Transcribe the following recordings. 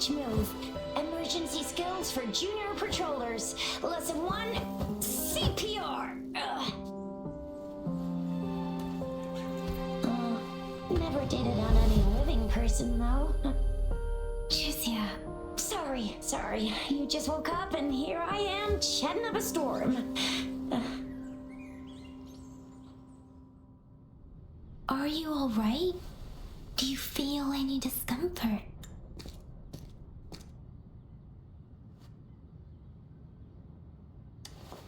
Move. Emergency skills for junior patrollers. Lesson 1, CPR. Never did it on any living person, though. Juicia. Sorry. You just woke up and here I am, chatting up a storm. Are you all right? Do you feel any discomfort?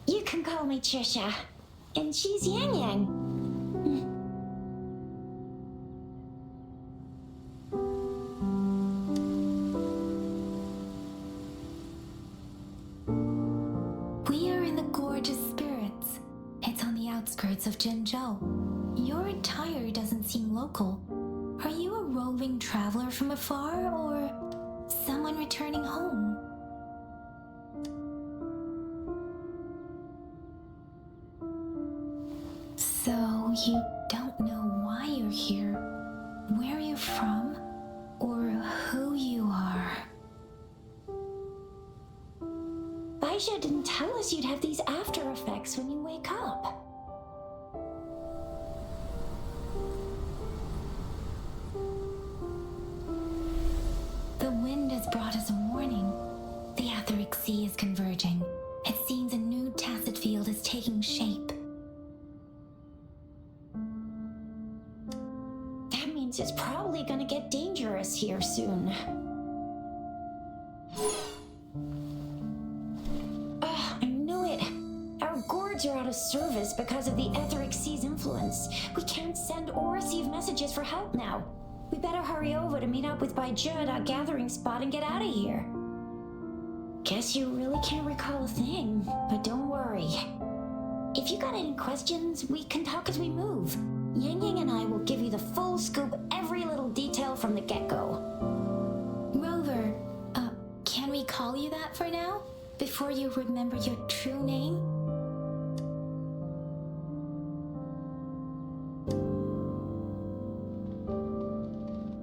You can call me Trisha, and she's Yang Yang. We are in the Gorgeous Spirits. It's on the outskirts of Zhenzhou. Your attire doesn't seem local. Are you a roving traveler from afar, or someone returning home? So you don't know why you're here, where you're from, or who you are. Baisha didn't tell us you'd have these after effects when you wake up. The wind has brought us a warning. The Etheric Sea is converging. It seems a new tacit field is taking shape. That means it's probably gonna get dangerous here soon. I knew it. Our gourds are out of service because of the Etheric Sea's influence. We can't send or receive messages for help now. We better hurry over to meet up with Baizhe at our gathering spot and get out of here. Guess you really can't recall a thing, but don't worry. If you got any questions, we can talk as we move. Yang Yang and I will give you the full scoop, every little detail from the get-go. Rover, can we call you that for now? Before you remember your true name?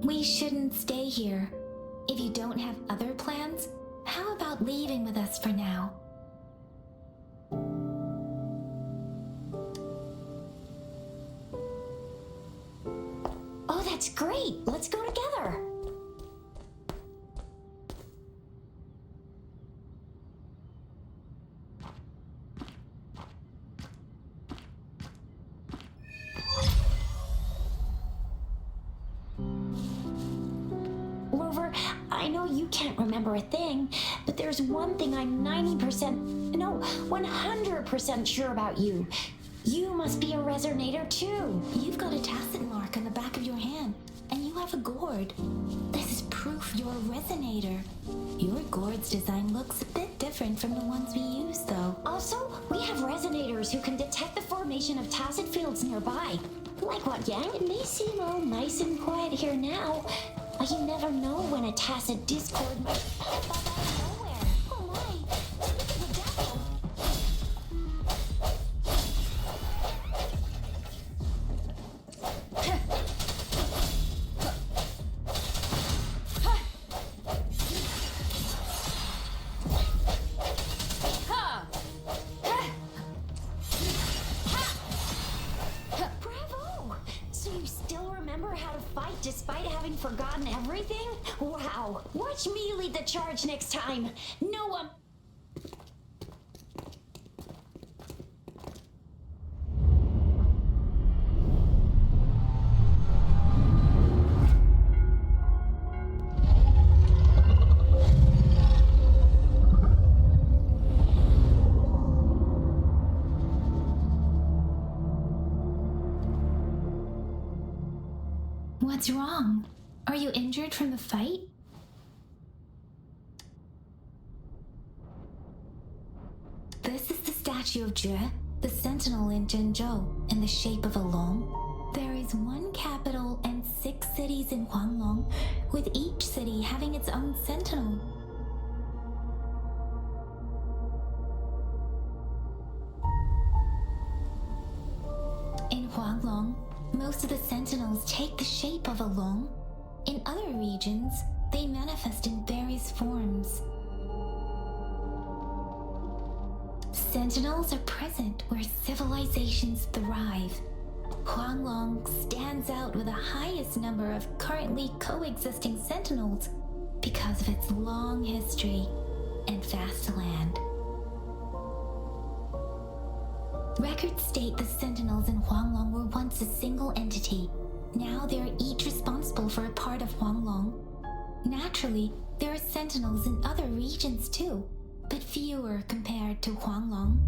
We shouldn't stay here. If you don't have other plans, how about leaving with us for now? Oh, that's great! Let's go together! Rover, I know you can't remember a thing, but there's one thing I'm 100% sure about you. You must be a resonator too. You've got a tacit mark on the back of your hand, and you have a gourd. This is proof you're a resonator. Your gourd's design looks a bit different from the ones we use, though. Also, we have resonators who can detect the formation of tacit fields nearby. Like what, Yang? It may seem all nice and quiet here now, but you never know when a tacit discord might pop up out of nowhere. Oh my, look at the devil. Bravo! So you still remember how to fight despite having forgotten everything? Wow! Watch me lead the charge next time! No one... wrong? Are you injured from the fight? This is the statue of Jue, the sentinel in Zhenzhou, in the shape of a long. There is one capital and 6 cities in Huanglong, with each city having its own sentinel. In Huanglong, most of the sentinels take the shape of a long. In other regions, they manifest in various forms. Sentinels are present where civilizations thrive. Huanglong stands out with the highest number of currently coexisting sentinels because of its long history and vast land. Records state the sentinels in Huanglong were once a single entity. Now they are each responsible for a part of Huanglong. Naturally, there are sentinels in other regions too, but fewer compared to Huanglong.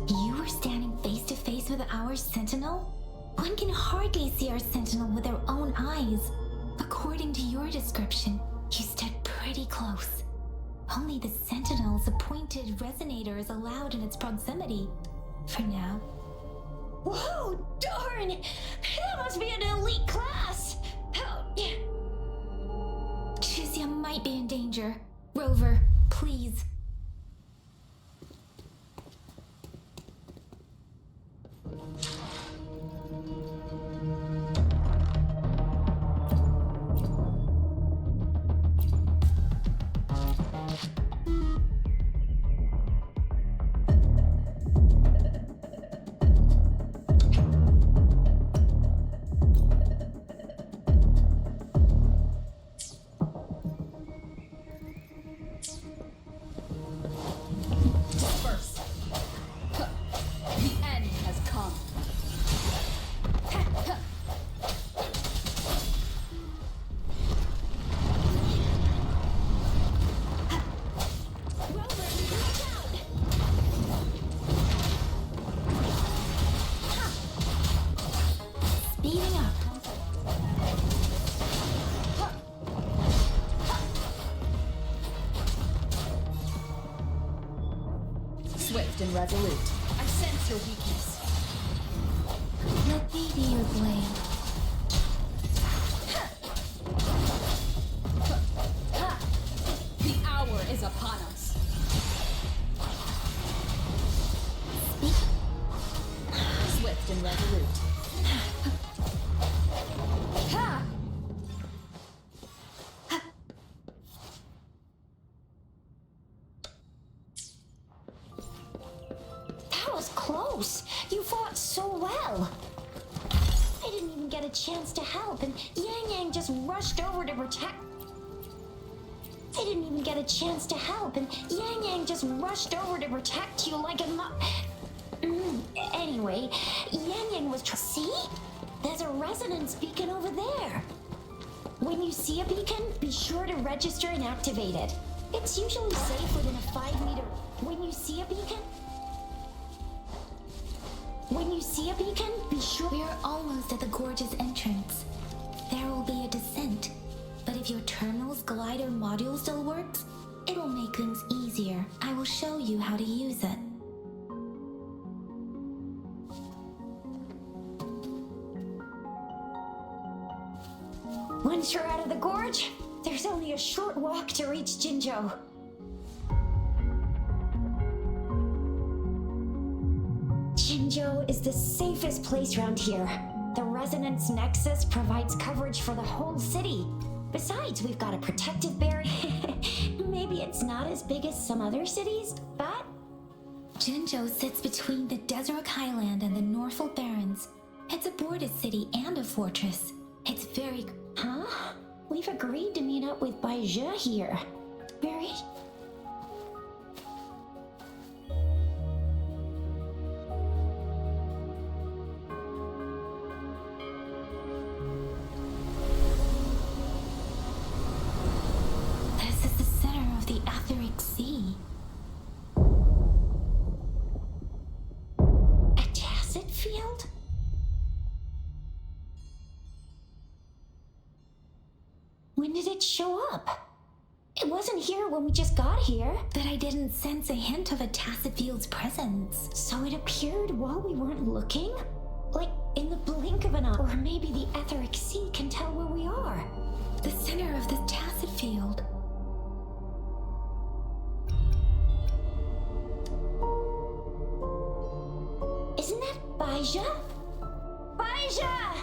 You were standing face to face with our sentinel? One can hardly see our sentinel with their own eyes. According to your description, you stood pretty close. Only the sentinel's appointed resonator is allowed in its proximity. For now. Whoa, darn! That must be an elite class! Chizia might be in danger. Rover, please. Swift and resolute. I sense your weakness. Let me be your blade. The hour is upon us. Swift and resolute. Close. You fought so well. I didn't even get a chance to help, and Yang Yang just rushed over to protect. I didn't even get a chance to help, and Yang Yang just rushed over to protect you like a Anyway, Yang Yang was See? There's a resonance beacon over there. When you see a beacon, be sure to register and activate it. It's usually safe within a 5-meter. When you see a beacon, be sure. We are almost at the gorge's entrance. There will be a descent, but if your terminal's glider module still works, it will make things easier. I will show you how to use it. Once you're out of the gorge, there's only a short walk to reach Jinzhou. Jinzhou is the safest place around here. The Resonance Nexus provides coverage for the whole city. Besides, we've got a protective barrier. Maybe it's not as big as some other cities, but... Jinzhou sits between the Desert Highland and the Norfolk Barrens. It's a border city and a fortress. It's very... Huh? We've agreed to meet up with Baizhe here. Very... did it show up? It wasn't here when we just got here. But I didn't sense a hint of a tacit field's presence. So it appeared while we weren't looking? Like in the blink of an eye. Or maybe the etheric sea can tell where we are. The center of the tacit field. Isn't that Baija? Baija!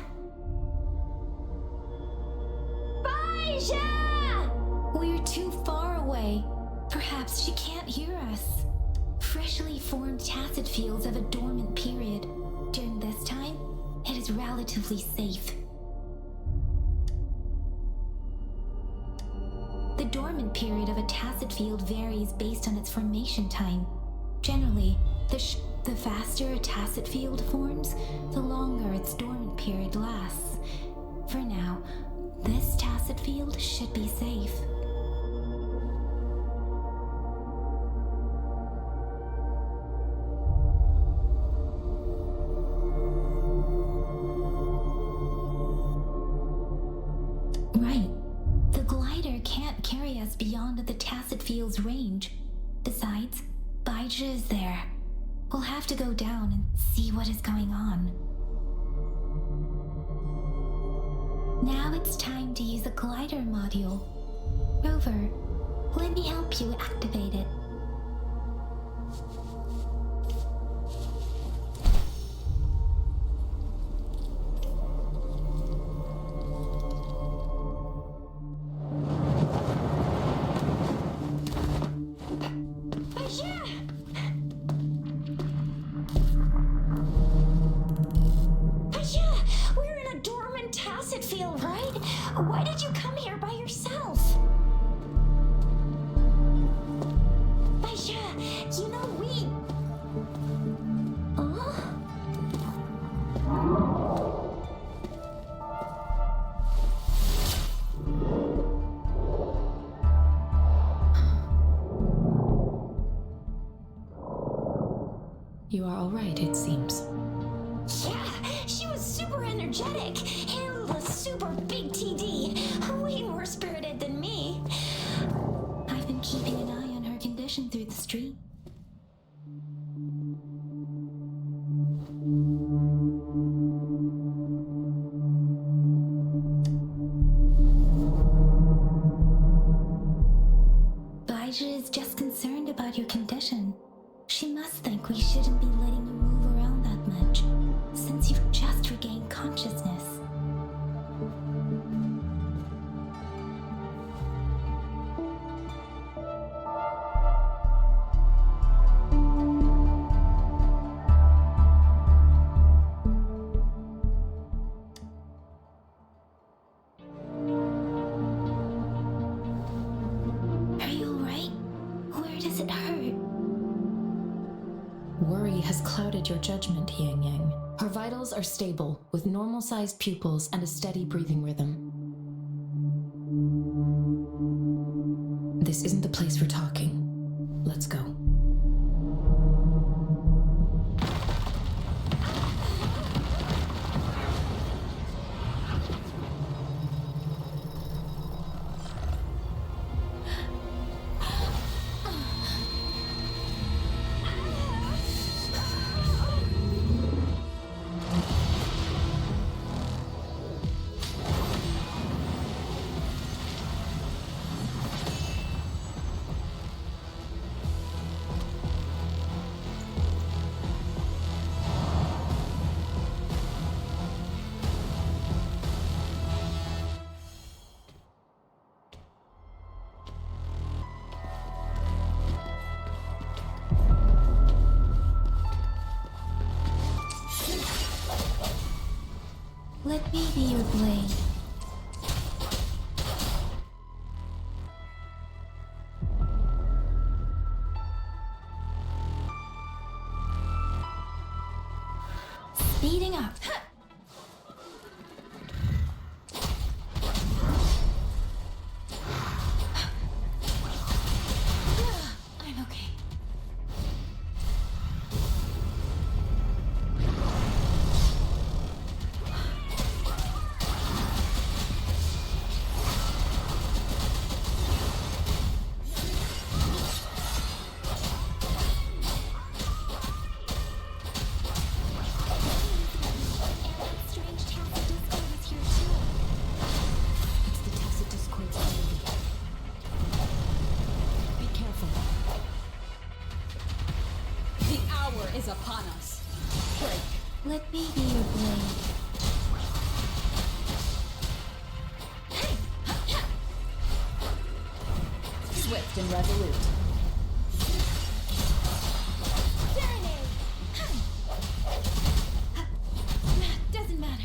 Baija! We're too far away. Perhaps she can't hear us. Freshly formed tacit fields have a dormant period. During this time, it is relatively safe. The dormant period of a tacit field varies based on its formation time. Generally, the faster a tacit field forms, the longer its dormant period lasts. For now, this tacit field should be safe. Right. The glider can't carry us beyond the tacit field's range. Besides, Baija is there. We'll have to go down and see what is going on. Now it's time to use the glider module. Rover, let me help you activate it. Why did you come here by yourself? Baija, you know we... You are all right, it seems. Yeah, she was super energetic. Handled a super big TD. Way more spirited than me. I've been keeping an eye on her condition through the street. Baija is just concerned about your condition. She must think we shouldn't be letting you move around that much, since you've just regained consciousness. Are you alright? Where does it hurt? Worry has clouded your judgment, Yang Yang. Her vitals are stable, with normal-sized pupils and a steady breathing rhythm. This isn't the place for talking. Let's go. Let me be your blade. Speeding up. I'm okay. Swift and resolute. Doesn't matter.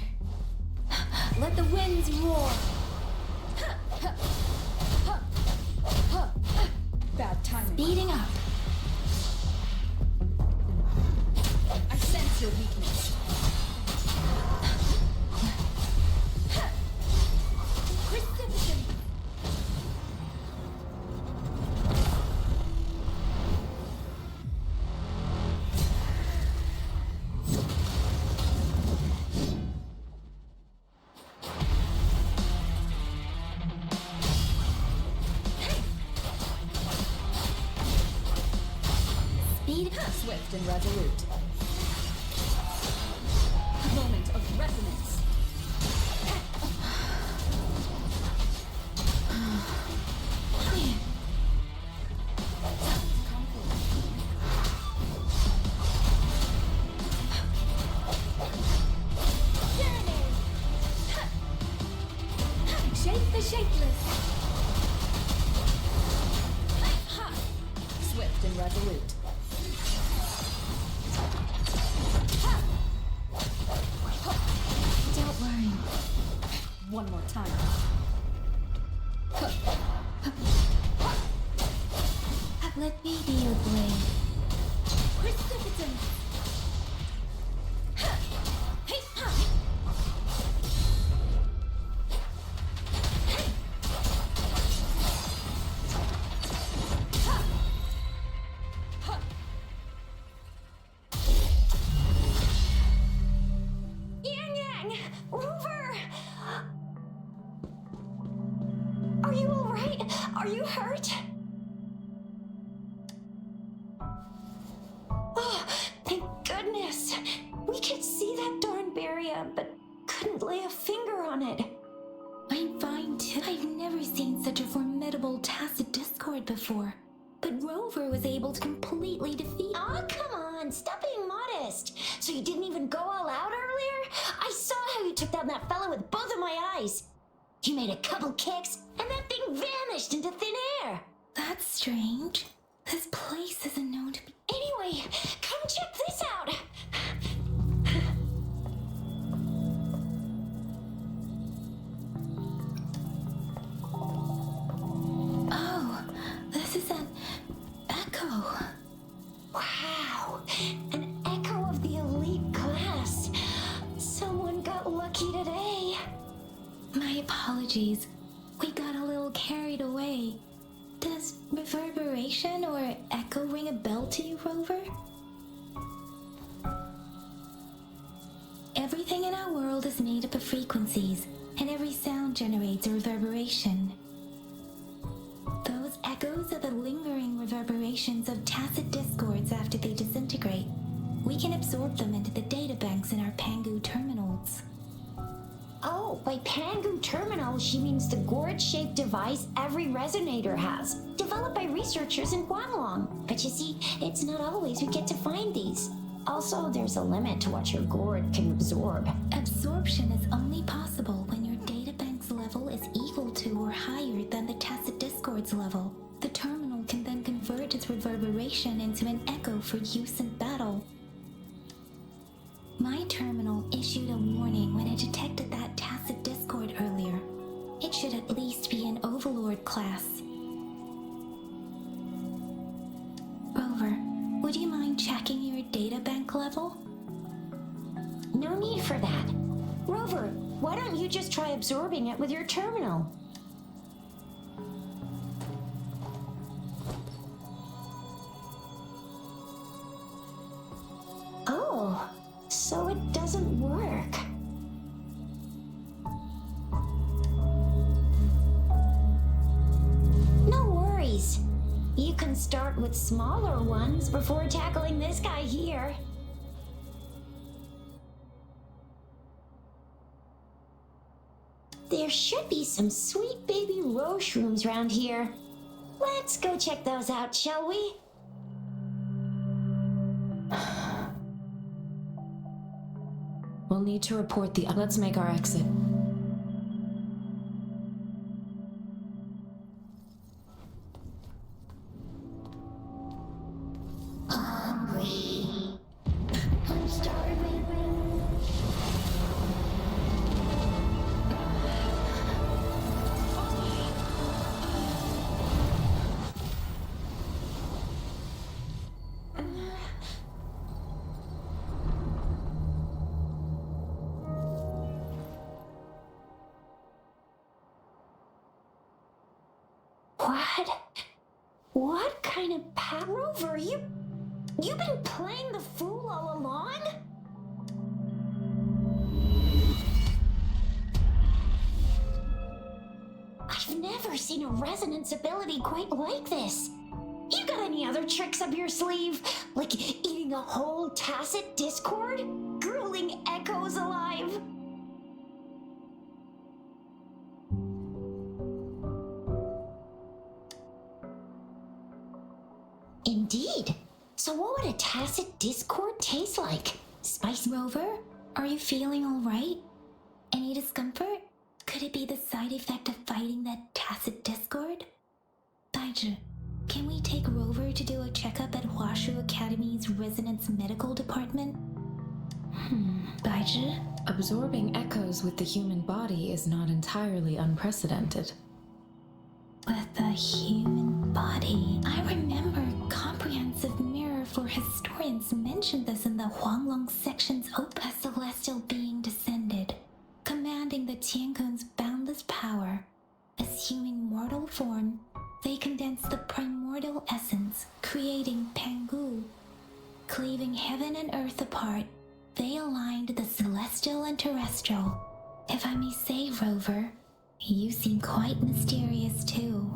Let the winds roar. Bad timing. Speeding up. I sense your weakness. Precipitation. Speed up. Swift and resolute. Moment of resonance. Shake the shapeless. Swift and resolute. Don't worry. One more time. Let me be your blade. Precipitant. Rover! Are you alright? Are you hurt? Oh, thank goodness. We could see that darn barrier, but couldn't lay a finger on it. I'm fine too. I've never seen such a formidable tacit discord before. But Rover was able to completely defeat... Oh, come on. Stop being modest. So you didn't even go all out earlier? I saw how you took down that fella with both of my eyes. You made a couple kicks, and that thing vanished into thin air. That's strange. This place isn't known to be... Anyway, come check this out. Oh, this is an echo. Wow, an echo of the elite class. Someone got lucky today. My apologies. We got a little carried away. Does reverberation or echo ring a bell to you, Rover? Everything in our world is made up of frequencies, and every sound generates a reverberation. Those echoes are the lingering reverberations of tacit discords after they disintegrate. We can absorb them into the databanks in our Pangu terminals. Oh, by Pangu Terminal, she means the gourd-shaped device every resonator has, developed by researchers in Guanlong. But you see, it's not always we get to find these. Also, there's a limit to what your gourd can absorb. Absorption is only possible when your databank's level is equal to or higher than the tacit discord's level. The terminal can then convert its reverberation into an echo for use in battle. My terminal issued a warning when it detected that tacit discord earlier. It should at least be an Overlord class. Rover, would you mind checking your databank level? No need for that. Rover, why don't you just try absorbing it with your terminal? Oh, so it doesn't work. No worries. You can start with smaller ones before tackling this guy here. There should be some sweet baby Roche rooms around here. Let's go check those out, shall we? We'll need to report the... Let's make our exit. What kind of Rover? You've been playing the fool all along? I've never seen a resonance ability quite like this. You got any other tricks up your sleeve? Like eating a whole tacit discord? Grueling echoes alive? Indeed. So what would a tacit discord taste like? Spice? Rover, are you feeling alright? Any discomfort? Could it be the side effect of fighting that tacit discord? Baiju, can we take Rover to do a checkup at Huashu Academy's Resonance Medical Department? Baiju? Absorbing echoes with the human body is not entirely unprecedented. With the human body. I remember Comprehensive Mirror for Historians mentioned this in the Huanglong section's opus. A celestial being descended, commanding the Tiankun's boundless power. Assuming mortal form, they condensed the primordial essence, creating Pangu. Cleaving heaven and earth apart, they aligned the celestial and terrestrial. If I may say, Rover, you seem quite mysterious too.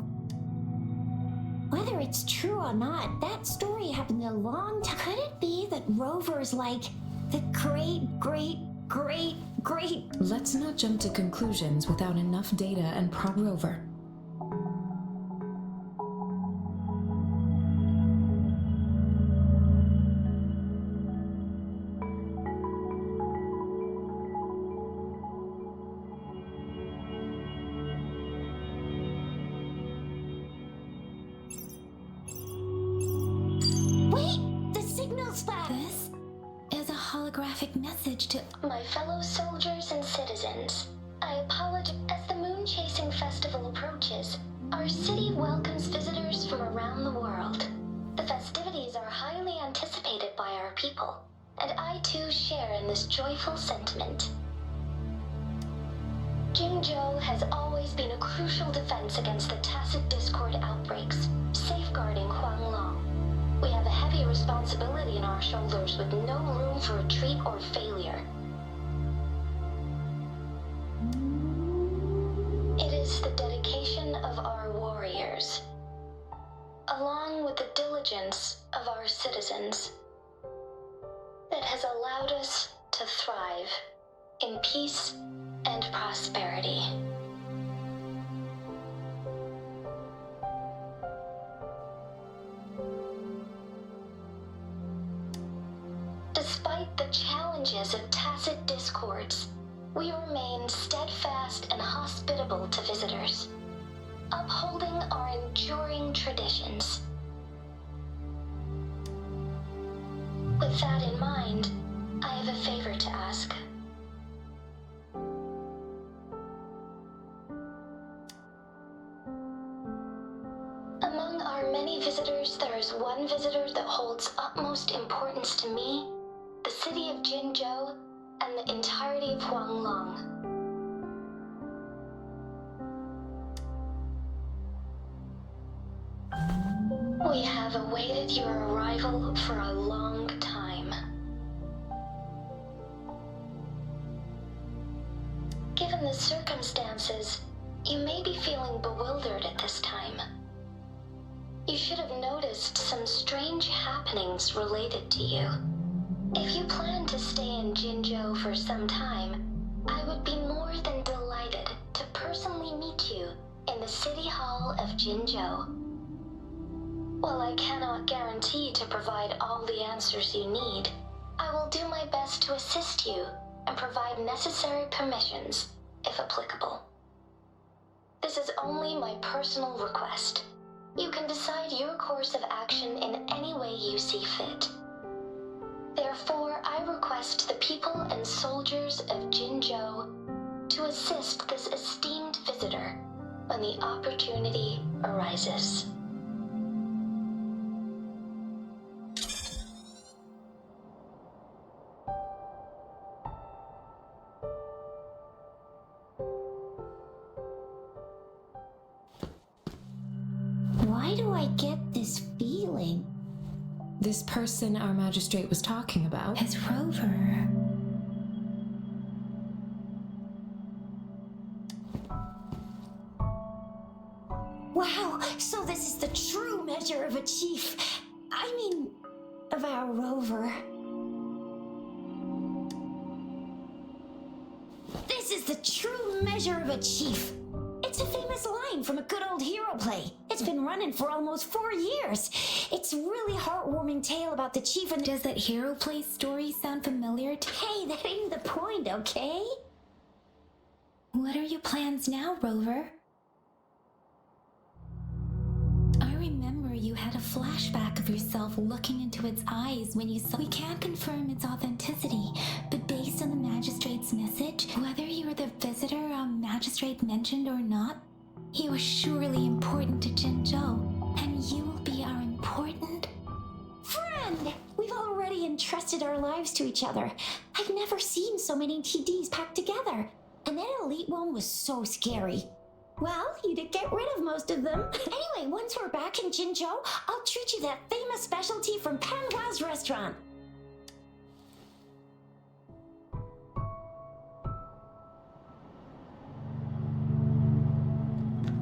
Whether it's true or not, that story happened a long time. Could it be that Rover's like the great... Let's not jump to conclusions without enough data and prob Rover. Holographic message to my fellow soldiers and citizens. I apologize. As the Moon Chasing Festival approaches, our city welcomes visitors from around the world. The festivities are highly anticipated by our people, and I too share in this joyful sentiment. Jingzhou has always been a crucial defense against the tacit discord outbreaks, safeguarding Huanglong. We have a heavy responsibility on our shoulders with no room for retreat or failure. It is the dedication of our warriors, along with the diligence of our citizens, that has allowed us to thrive in peace and prosperity. Despite the challenges of tacit discords, we remain steadfast and hospitable to visitors, upholding our enduring traditions. With that in mind, I have a favor to ask. Among our many visitors, there is one visitor that holds utmost importance to me, the city of Jingzhou, and the entirety of Huanglong. We have awaited your arrival for a long time. Given the circumstances, you may be feeling bewildered at this time. You should have noticed some strange happenings related to you. If you plan to stay in Jingzhou for some time, I would be more than delighted to personally meet you in the City Hall of Jingzhou. While I cannot guarantee to provide all the answers you need, I will do my best to assist you and provide necessary permissions, if applicable. This is only my personal request. You can decide your course of action in any way you see fit. Therefore, I request the people and soldiers of Jingzhou to assist this esteemed visitor when the opportunity arises. Why do I get this feeling? This person our magistrate was talking about? As Rover. Wow, so this is the true measure of a chief. I mean, of our rover. This is the true measure of a chief. It's a famous line from a good old hero play. It's been running for almost 4 years. It's a really heartwarming tale about the chief and... Does that hero play story sound familiar to... Hey, that ain't the point, okay? What are your plans now, Rover? I remember you had a flashback of yourself looking into its eyes when you saw... We can't confirm its authenticity, but based on the magistrate's message, whether you were the visitor our magistrate mentioned or not, you are surely important to Jinzhou, and you will be our important... Friend! We've already entrusted our lives to each other. I've never seen so many TDs packed together. And that elite one was so scary. Well, you did get rid of most of them. Anyway, once we're back in Jinzhou, I'll treat you that famous specialty from Panhua's restaurant.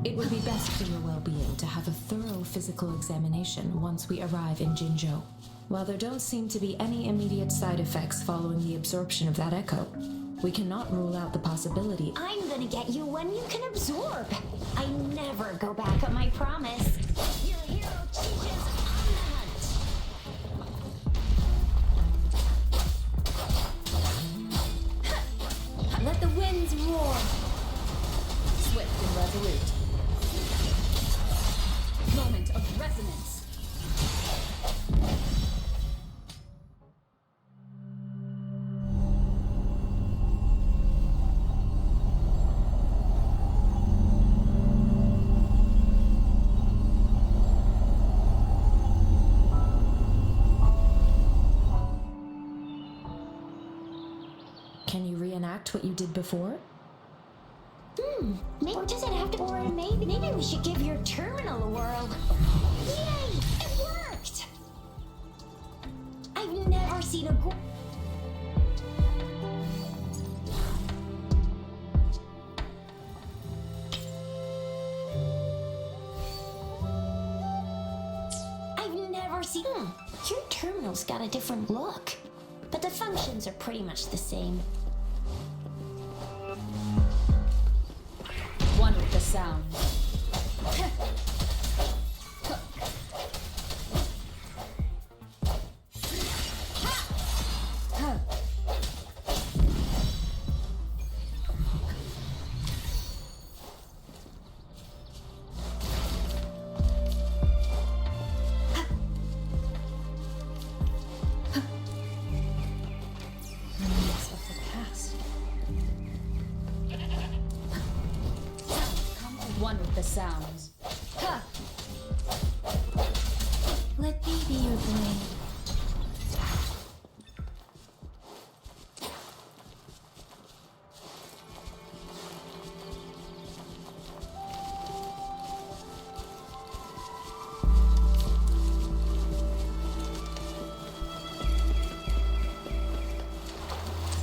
It would be best for your well-being to have a thorough physical examination once we arrive in Jinzhou. While there don't seem to be any immediate side effects following the absorption of that echo, we cannot rule out the possibility. I'm gonna get you one you can absorb. I never go back on my promise. Your hero teaches on the hunt. Let the winds roar. Swift and resolute. Moment of resonance. Can you reenact what you did before? Maybe, or does it have to, or maybe we should give your terminal a whirl. Yay! It worked! I've never seen a Your terminal's got a different look, but the functions are pretty much the same. One with the sound. One with the sounds. Let me be your blade.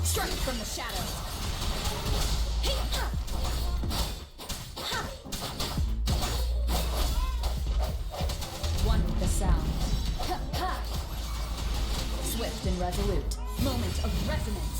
Strike from the shadows. One with the sound. Swift and resolute. Moment of resonance.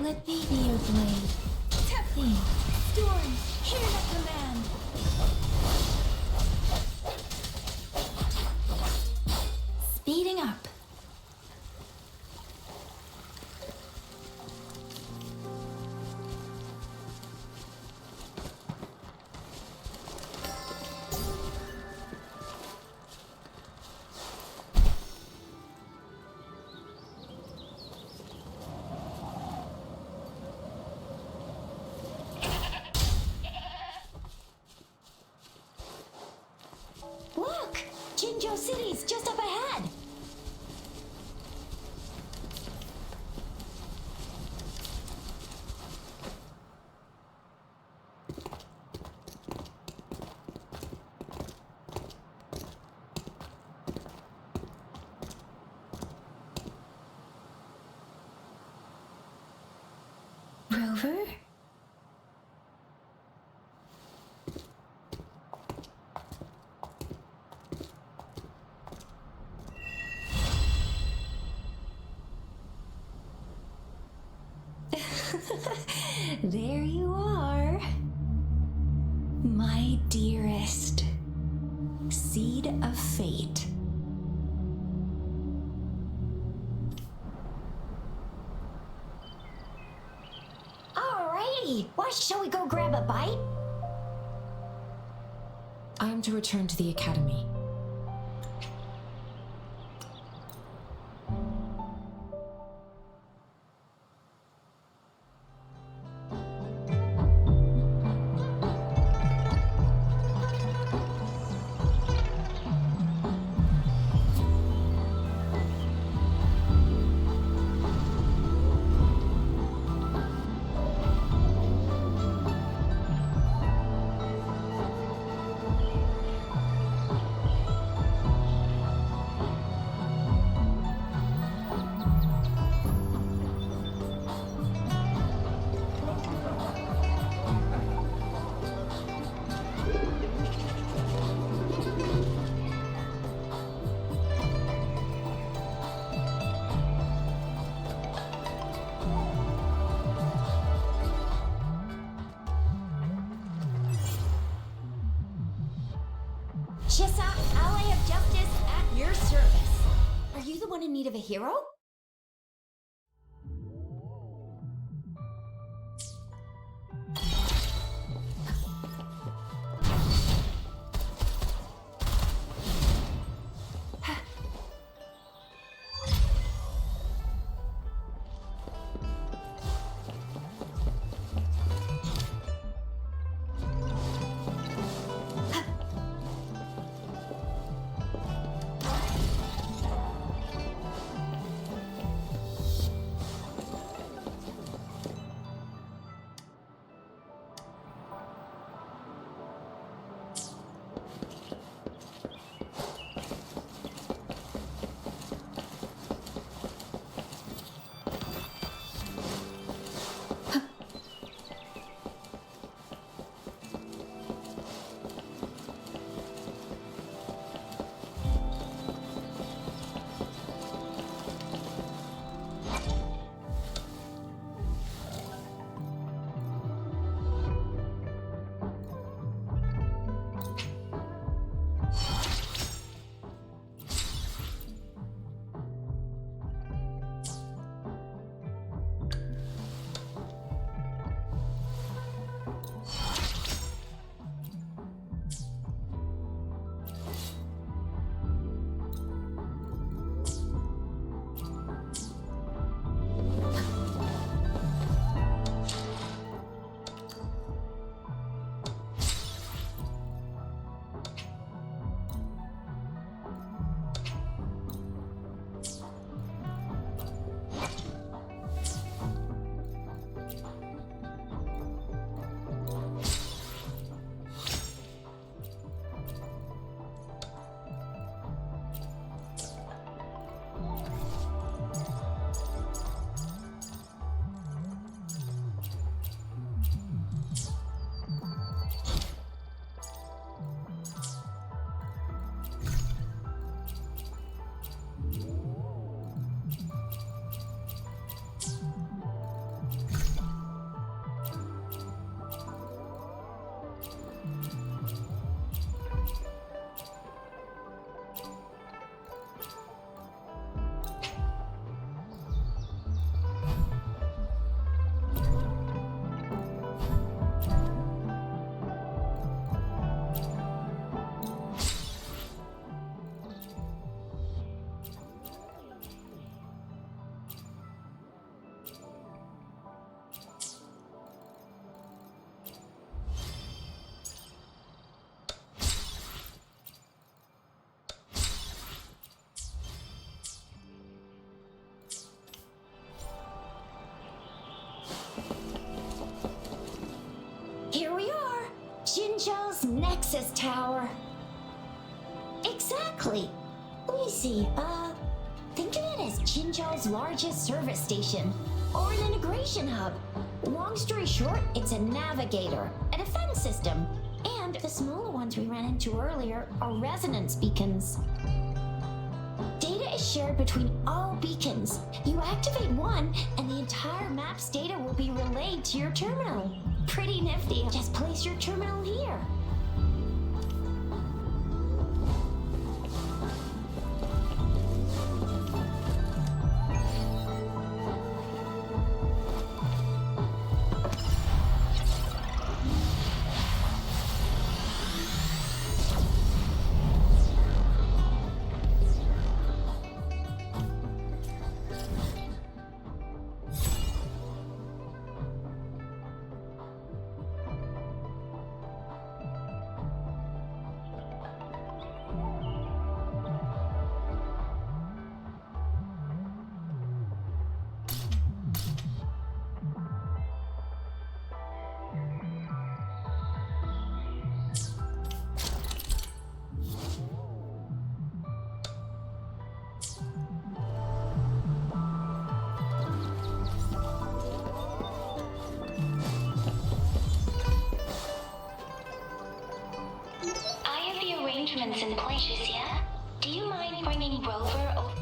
Let me be your blade. Tempting, storm, hear the command. Speeding up. Look! Jinzhou City's just up ahead! Rover? There you are. My dearest. Seed of fate. Alrighty! Why shall we go grab a bite? I am to return to the academy. Chissa, ally of justice, at your service. Are you the one in need of a hero? access tower. Exactly. Let me see, think of it as Jinzhou's largest service station, or an integration hub. Long story short, it's a navigator, a defense system, and the smaller ones we ran into earlier are resonance beacons. Data is shared between all beacons. You activate one, and the entire map's data will be relayed to your terminal. Pretty nifty. Just place your terminal here. Arrangements in place, yeah? Do you mind bringing Rover over?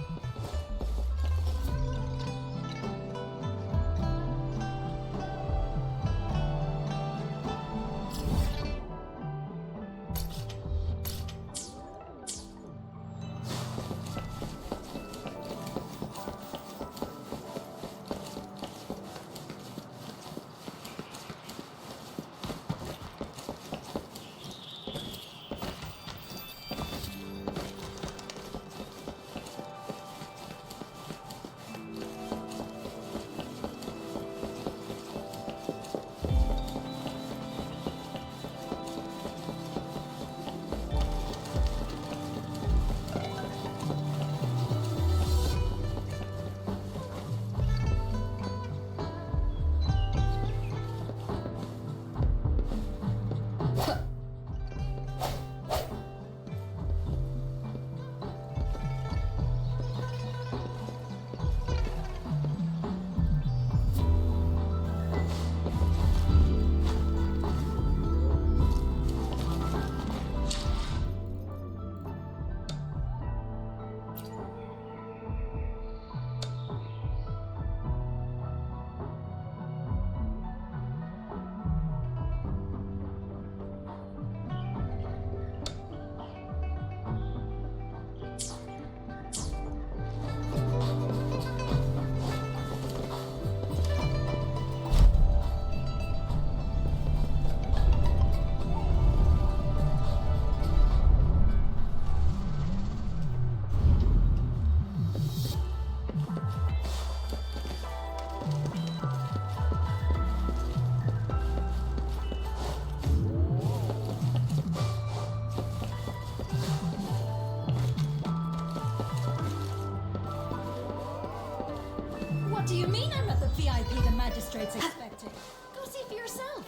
What do you mean I'm not the VIP the magistrate's expecting? Go see for yourself.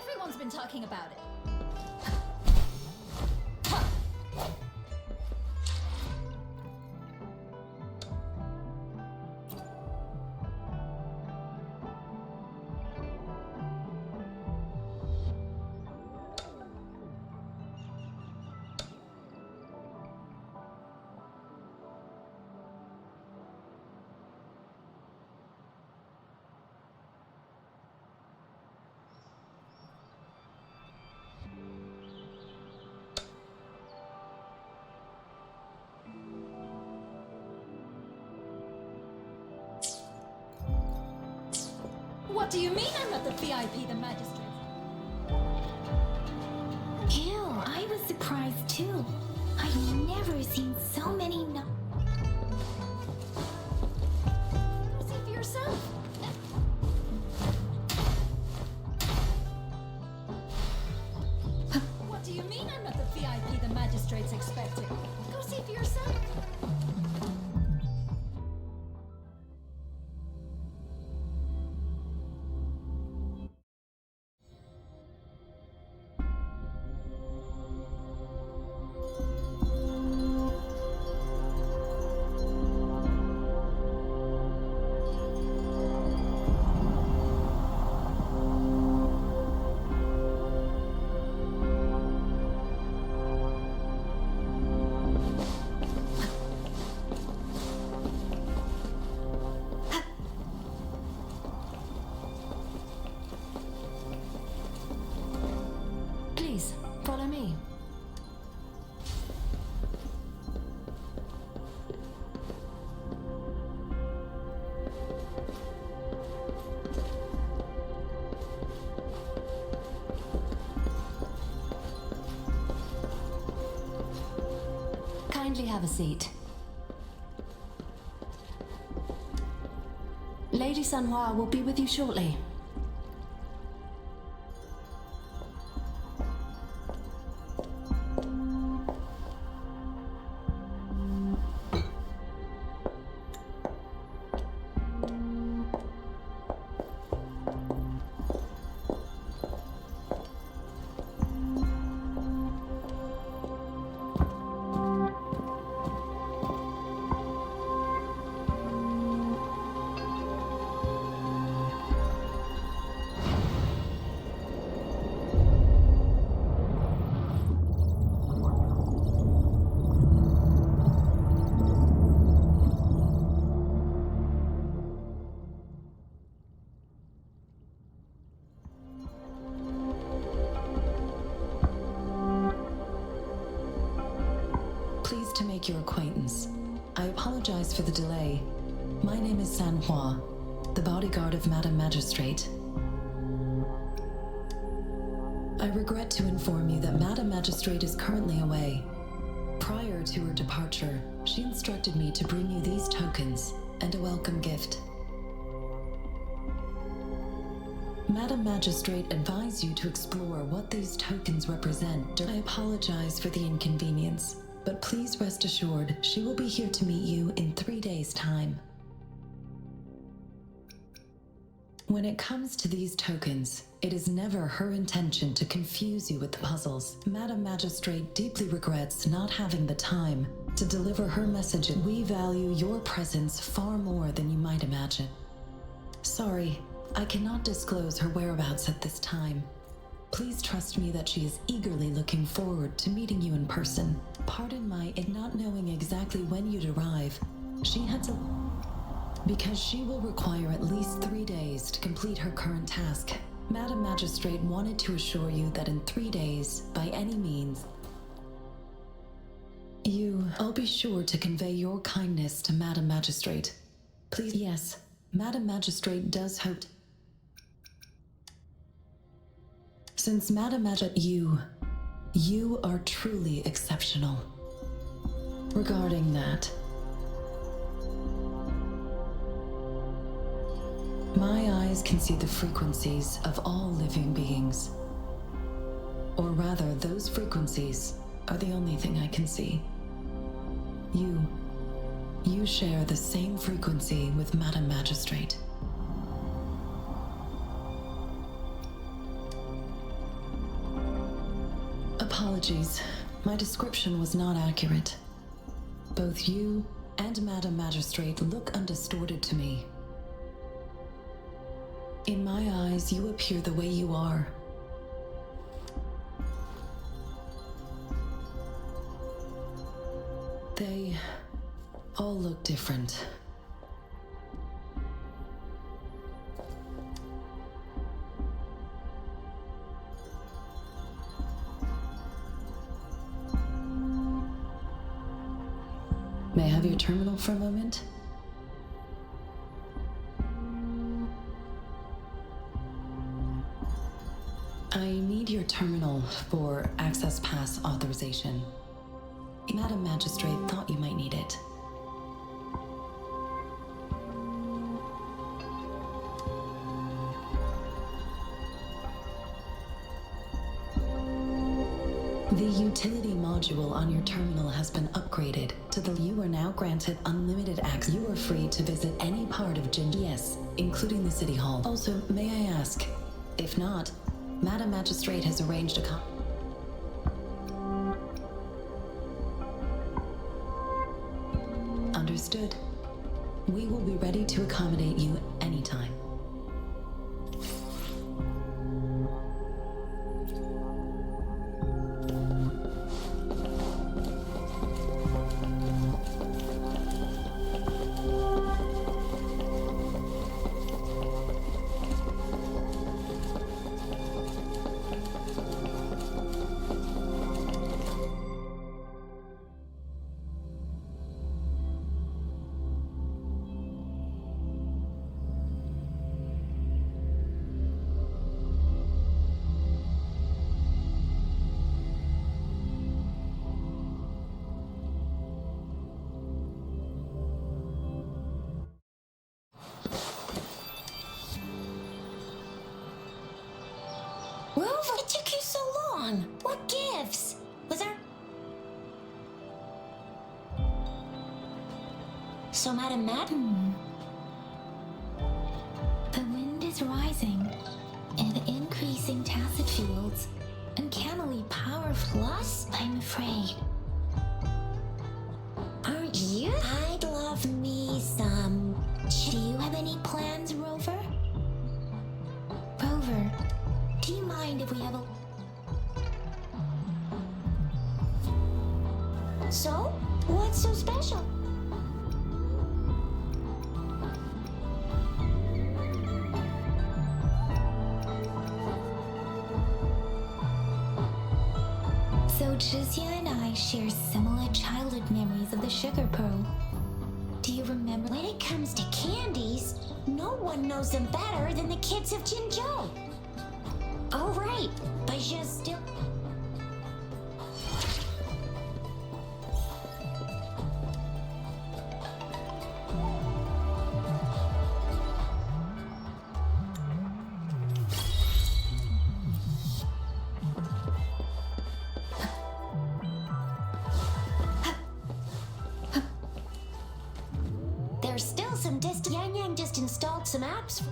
Everyone's been talking about it. What do you mean I'm not the VIP the magistrate? Ew, I was surprised too. I've never seen so many Go see for yourself. What do you mean I'm not the VIP the magistrate's expecting? Go see for yourself. Kindly have a seat. Lady Sanhua will be with you shortly. Pleased to make your acquaintance. I apologize for the delay. My name is Sanhua, the bodyguard of Madam Magistrate. I regret to inform you that Madam Magistrate is currently away. Prior to her departure, she instructed me to bring you these tokens and a welcome gift. Madam Magistrate advised you to explore what these tokens represent. I apologize for the inconvenience, but please rest assured she will be here to meet you in 3 days' time. When it comes to these tokens, it is never her intention to confuse you with the puzzles. Madam Magistrate deeply regrets not having the time to deliver her message. We value your presence far more than you might imagine. Sorry, I cannot disclose her whereabouts at this time. Please trust me that she is eagerly looking forward to meeting you in person. Pardon my not knowing exactly when you'd arrive. She had to... because she will require at least 3 days to complete her current task. Madam Magistrate wanted to assure you that in 3 days, by any means, I'll be sure to convey your kindness to Madam Magistrate. Please, yes, Madam Magistrate does hope to... Since Madam Magistrate, you are truly exceptional. Regarding that, my eyes can see the frequencies of all living beings. Or rather, those frequencies are the only thing I can see. You share the same frequency with Madam Magistrate. Apologies, my description was not accurate. Both you and Madam Magistrate look undistorted to me. In my eyes, you appear the way you are. They all look different. May I have your terminal for a moment? I need your terminal for access pass authorization. Madam Magistrate thought you might need it. The utility module on your terminal has been upgraded to the... You are now granted unlimited access. You are free to visit any part of Jinji, yes, including the City Hall. Also, may I ask, if not, Madam Magistrate has arranged a Understood. We will be ready to accommodate you anytime. wrong? What gives? Was there... So Madam Madden? The wind is rising, and increasing tacit fields, uncannily powerful. Plus, I'm afraid. aren't you? I'd love me some... Do you have any plans, Rover? Rover, do you mind if we have a... So? What's so special? So Jizya and I share similar childhood memories of the sugar pearl. Do you remember? When it comes to candies, no one knows them better than the kids of Jinzhou. Oh, right, but just still... There's still some Yang Yang just installed some apps.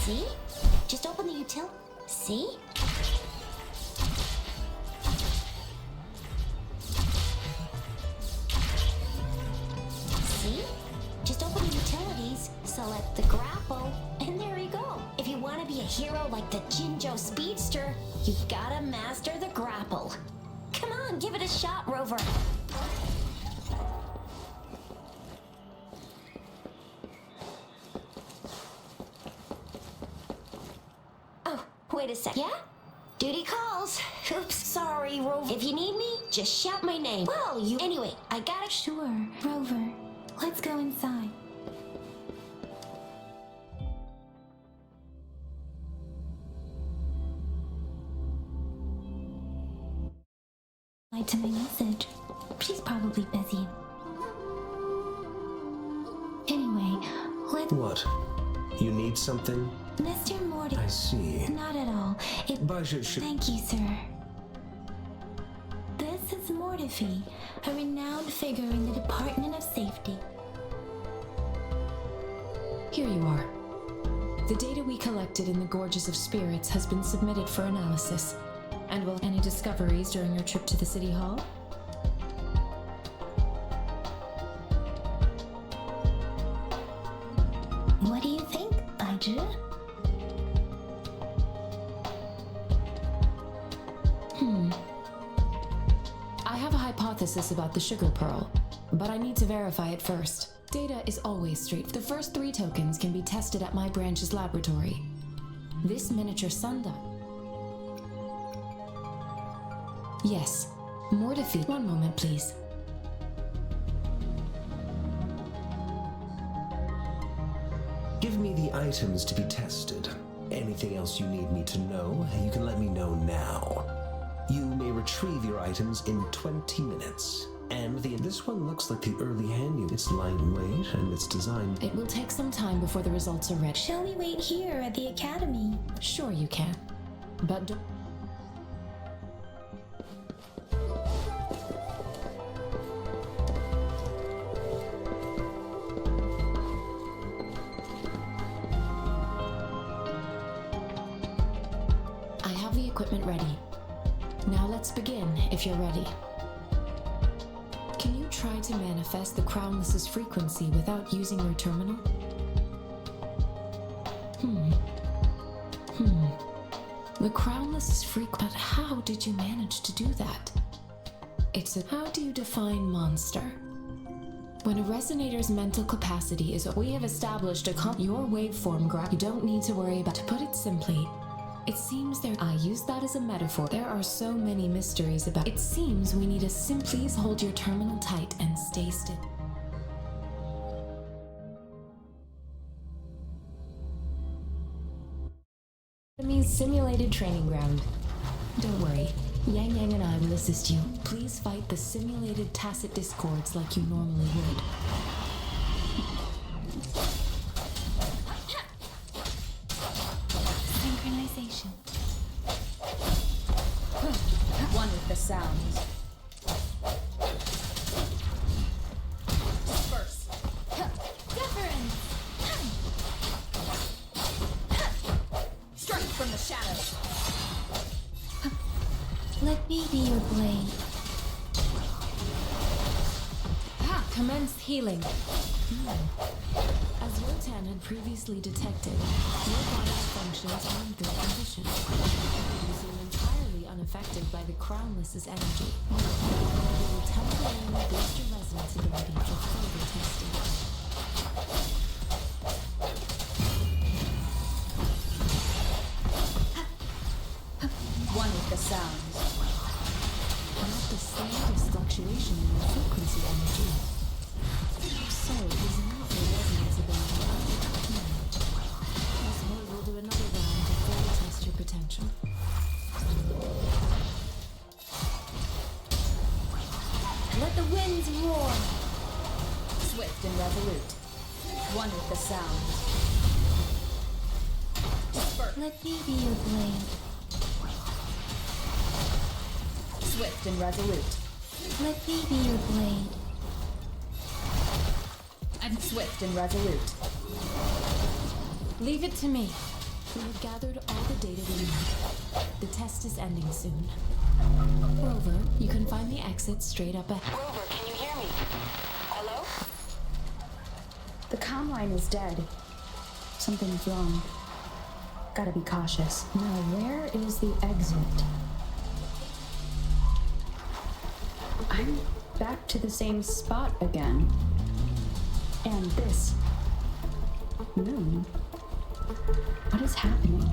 See? Just open the util. See? See? Just open the utilities, select the grapple, and there you go. If you want to be a hero like the Jinzhou Speedster, you gotta master the grapple. Come on, give it a shot, Rover. Oh, wait a sec. Yeah? Duty calls. Oops, sorry, Rover. If you need me, just shout my name. Well, you... Anyway, I gotta... Sure, Rover. Let's go inside. To my message. She's probably busy. Anyway, let's... What? You need something? Mr. Morty... I see. Not at all. Thank you, sir. This is Mortifi, a renowned figure in the Department of Safety. Here you are. The data we collected in the Gorges of Spirits has been submitted for analysis. And will any discoveries during your trip to the City Hall? What do you think, Baiju? I have a hypothesis about the sugar pearl, but I need to verify it first. Data is always straight. The first 3 tokens can be tested at my branch's laboratory. This miniature sundial. Yes, Mortifi. One moment, please. Give me the items to be tested. Anything else you need me to know, you can let me know now. You may retrieve your items in 20 minutes. And this one looks like the early hand unit. It's lightweight and it's designed... It will take some time before the results are ready. Shall we wait here at the academy? Sure you can, but don't... Equipment ready. Now let's begin, if you're ready. Can you try to manifest the Crownless's frequency without using your terminal? The Crownless's but how did you manage to do that? How do you define monster? When a resonator's mental capacity is... We have established your waveform graph. You don't need to worry about... To put it simply, it seems I use that as a metaphor. There are so many mysteries about... It seems we need a Please hold your terminal tight and stay still. Enemy's simulated training ground. Don't worry, Yang Yang and I will assist you. Please fight the simulated tacit discords like you normally would. formation. One with the sounds. Disperse. Deference! Strike from the shadows. Let me be your blade. Commence healing. As Yotan had previously detected, your body's functions are in good condition. You seem entirely unaffected by the Crownless's energy. You will temporarily boost your resonance ability for further testing. One with the sounds. Not the slightest fluctuation in your frequency energy. So, it is not the resonance ability. I suppose we'll do another round to fully test your potential. Let the winds roar! Swift and resolute. One with the sounds. Disperse. Let me be your blade. Swift and resolute. Let me be your blade. And swift and resolute. Leave it to me. We have gathered all the data we need. The test is ending soon. Rover, you can find the exit straight up ahead. Rover, can you hear me? Hello? The comm line is dead. Something's wrong. Gotta be cautious. Now, where is the exit? I'm back to the same spot again. And this moon. What is happening?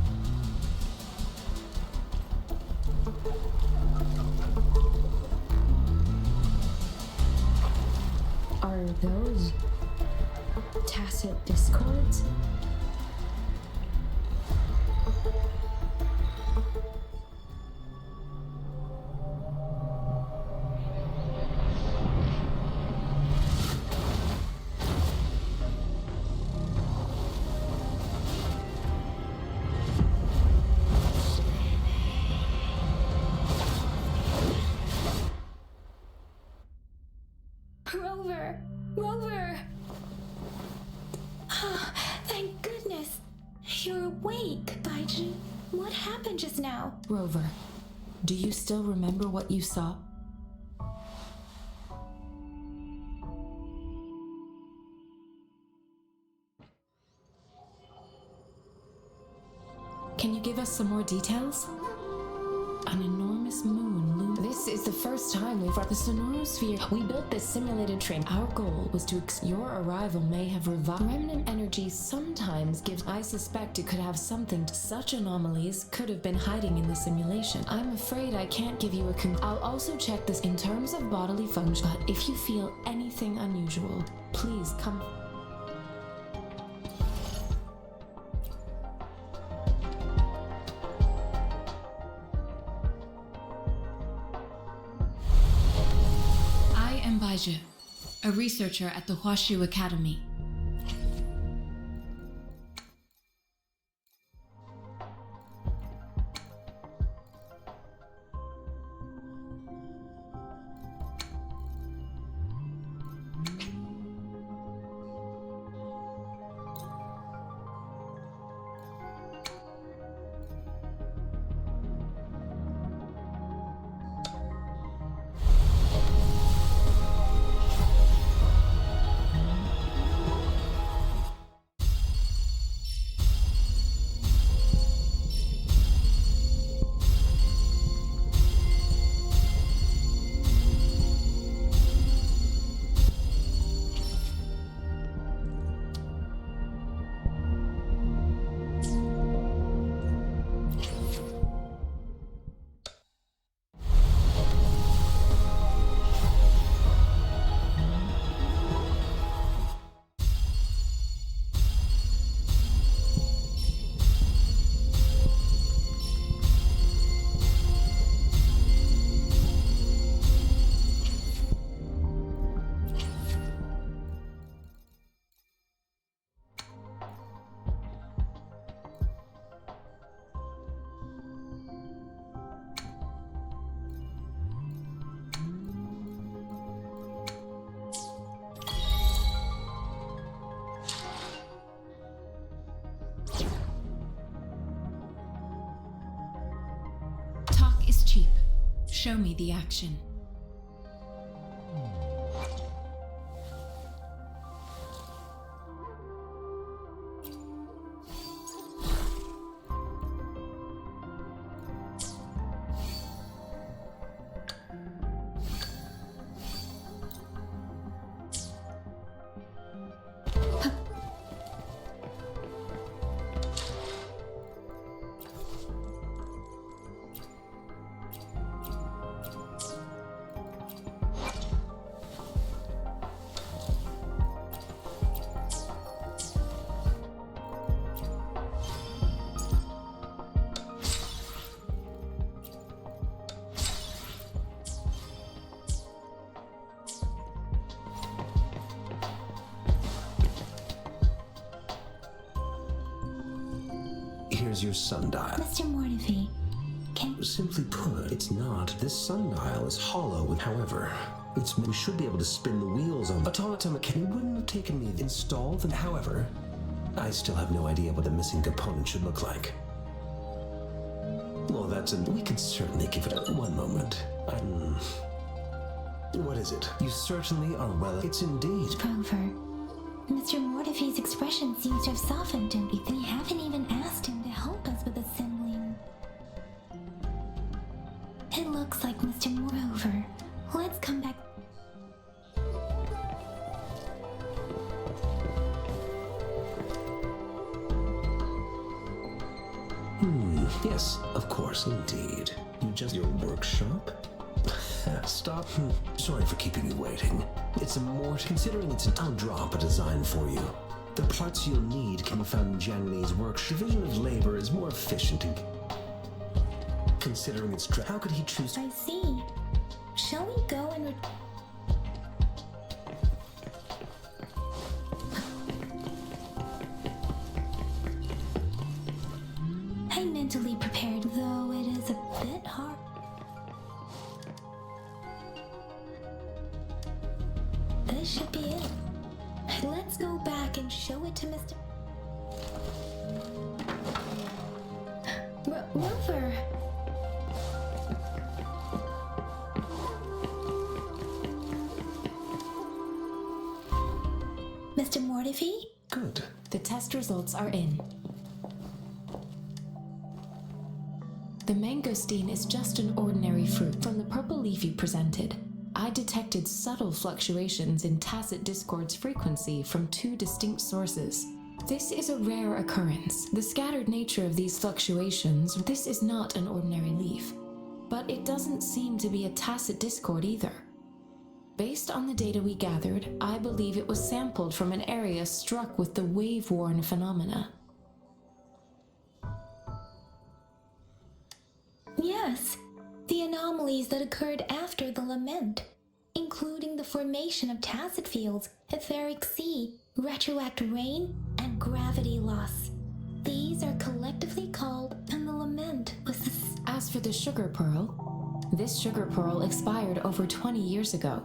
Are those tacit discords? Rover! Rover! Thank goodness! You're awake, Baiju. What happened just now? Rover, do you still remember what you saw? Can you give us some more details? An enormous moon loomed. This is the first time we've brought the Sonorosphere. We built this simulated train. Our goal was to your arrival may have revived. Remnant energy sometimes gives. I suspect it could have something to such anomalies could have been hiding in the simulation. I'm afraid I can't give you a I'll also check this in terms of bodily function, but if you feel anything unusual, please come. I am Baiju, a researcher at the Huashu Academy. show me the action. Here's your sundial. Mr. Mortivy, Simply put, it's not. This sundial is hollow. However, we should be able to spin the wheels on automata mechanic. It wouldn't have taken me to install them. However, I still have no idea what the missing component should look like. Well, we could certainly give it one moment. What is it? You certainly are well. It's indeed. Rover. Mr. Mortivy's expression seems to have softened, and we haven't even asked him to help us with assembling. It looks like Mr. Moreover. Let's come back. Yes, of course, indeed. Your workshop? Stop. Sorry for keeping you waiting. Considering I'll drop a design for you. The parts you'll need can be found in Jianglei's workshop. Division of labor is more efficient considering its how could he choose? I see. Shall we go and I'm mentally prepared, though it is a bit hard. This should be it. Let's go back and show it to Mr. Rover. Mr. Mortivy? Good. The test results are in. The mangosteen is just an ordinary fruit. From the purple leaf you presented, I detected subtle fluctuations in tacit discord's frequency from two distinct sources. This is a rare occurrence. The scattered nature of these fluctuations, this is not an ordinary leaf. But it doesn't seem to be a tacit discord either. Based on the data we gathered, I believe it was sampled from an area struck with the wave-worn phenomena. Yes, the anomalies that occurred after the lament, including the formation of tacit fields, etheric sea, retroact rain, and gravity loss. These are collectively called, and the lament was As for the sugar pearl, this sugar pearl expired over 20 years ago.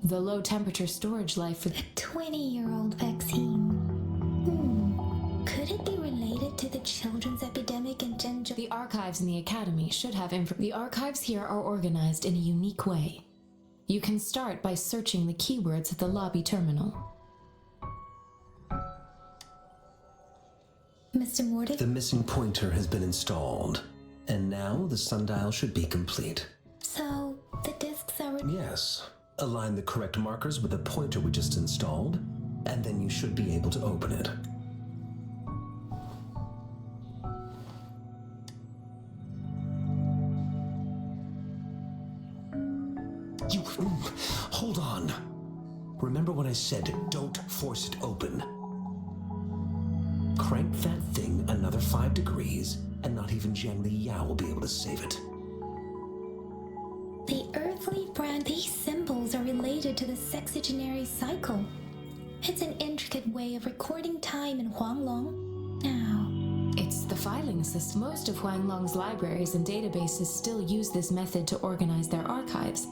The low temperature storage life for a 20-year-old vaccine. Could it be related to the children's epidemic in Zhengzhou? The archives in the Academy should have The archives here are organized in a unique way. You can start by searching the keywords at the lobby terminal. Mr. Mortivy? The missing pointer has been installed, and now the sundial should be complete. So, the discs are... Yes. Align the correct markers with the pointer we just installed, and then you should be able to open it. Hold on. Remember when I said don't force it open? Crank that thing another 5 degrees, and not even Jiangli Yao will be able to save it. The earthly brand, these symbols are related to the sexagenary cycle. It's an intricate way of recording time in Huanglong. Now, it's the filing system. Most of Huanglong's libraries and databases still use this method to organize their archives,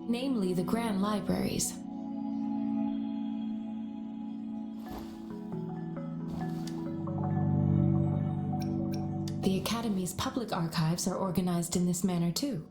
namely the Grand Libraries. The Academy's public archives are organized in this manner too.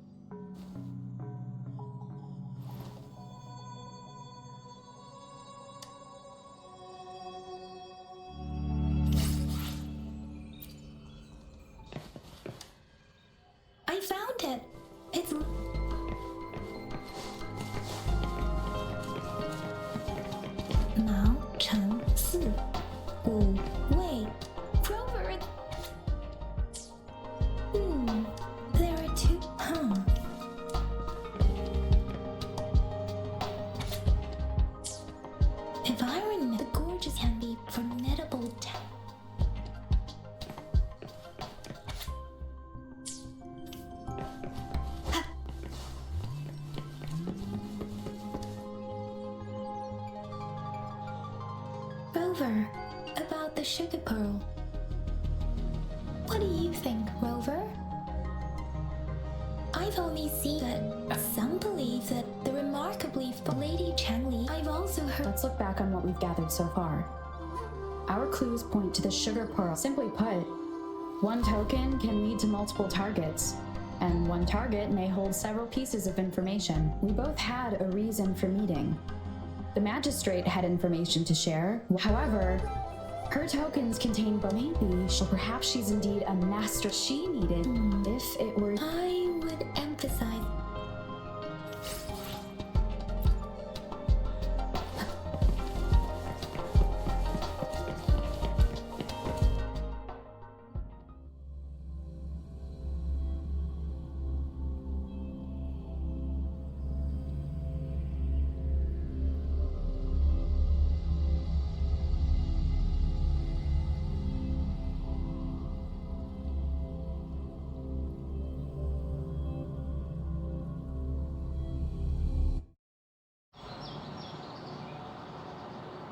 Rover, about the sugar pearl. What do you think, Rover? I've only seen that some believe that the remarkably Lady Changli. I've also heard. Let's look back on what we've gathered so far. Our clues point to the sugar pearl. Simply put, one token can lead to multiple targets, and one target may hold several pieces of information. We both had a reason for meeting. The magistrate had information to share. However, her tokens contain maybe, or perhaps she's indeed a master she needed if it were. I would emphasize.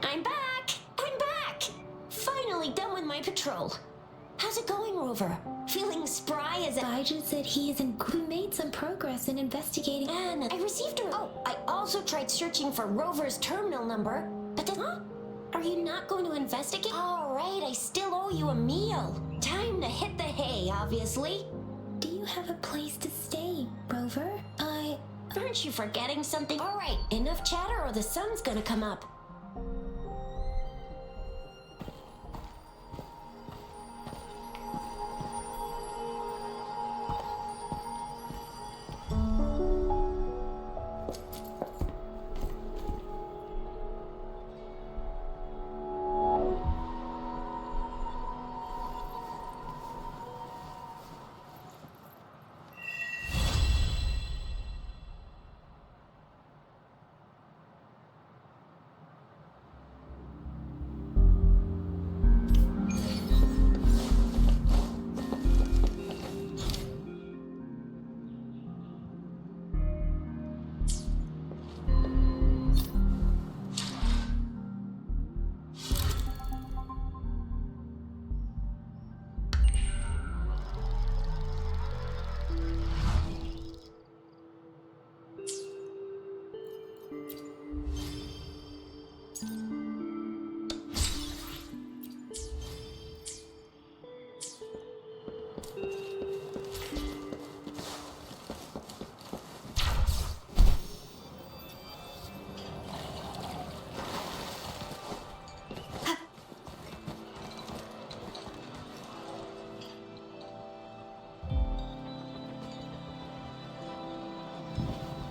I'm back! I'm back! Finally done with my patrol. How's it going, Rover? Feeling spry as a... Baiju said we made some progress in investigating. And I received her. Oh, I also tried searching for Rover's terminal number, but then... Huh? Are you not going to investigate? All right, I still owe you a meal. Time to hit the hay, obviously. Do you have a place to stay, Rover? Aren't you forgetting something? All right, enough chatter or the sun's gonna come up.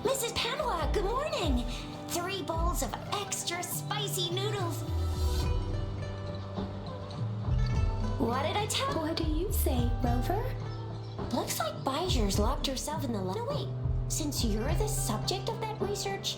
Mrs. Pamela, good morning! 3 bowls of extra spicy noodles. What did I tell? What do you say, Rover? Looks like Baiju's locked herself in the lab. No, wait. Since you're the subject of that research...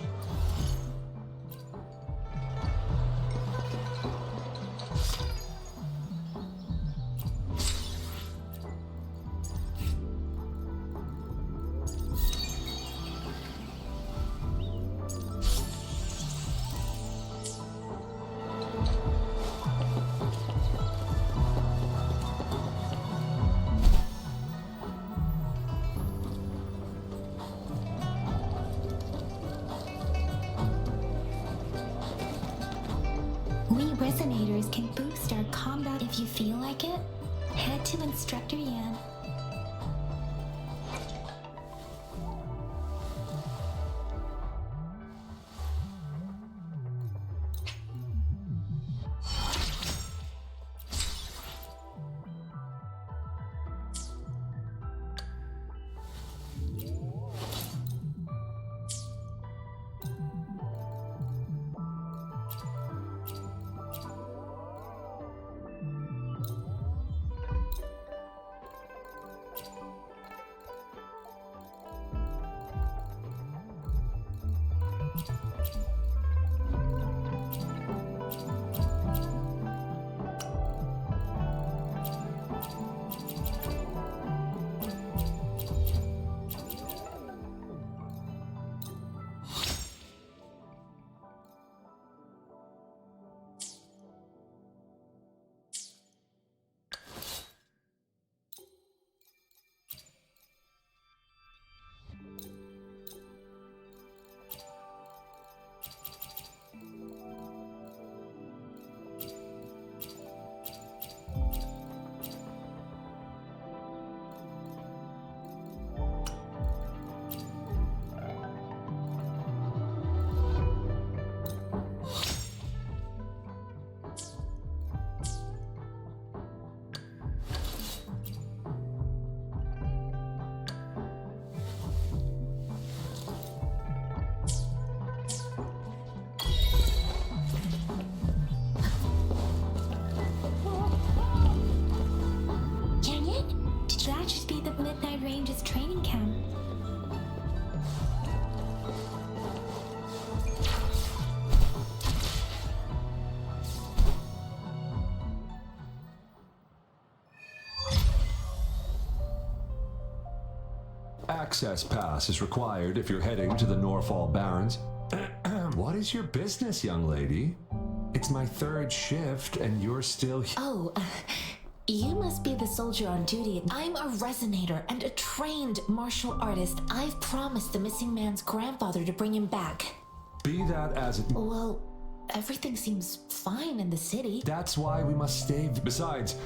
We resonators can boost our combat if you feel like it. Head to Instructor Yan. access pass is required if you're heading to the Norfall Barrens. What is your business, young lady? It's my third shift and you're still here. Oh, you must be the soldier on duty. I'm a resonator and a trained martial artist. I've promised the missing man's grandfather to bring him back. Be that as it... Well, everything seems fine in the city. That's why we must stay... Besides,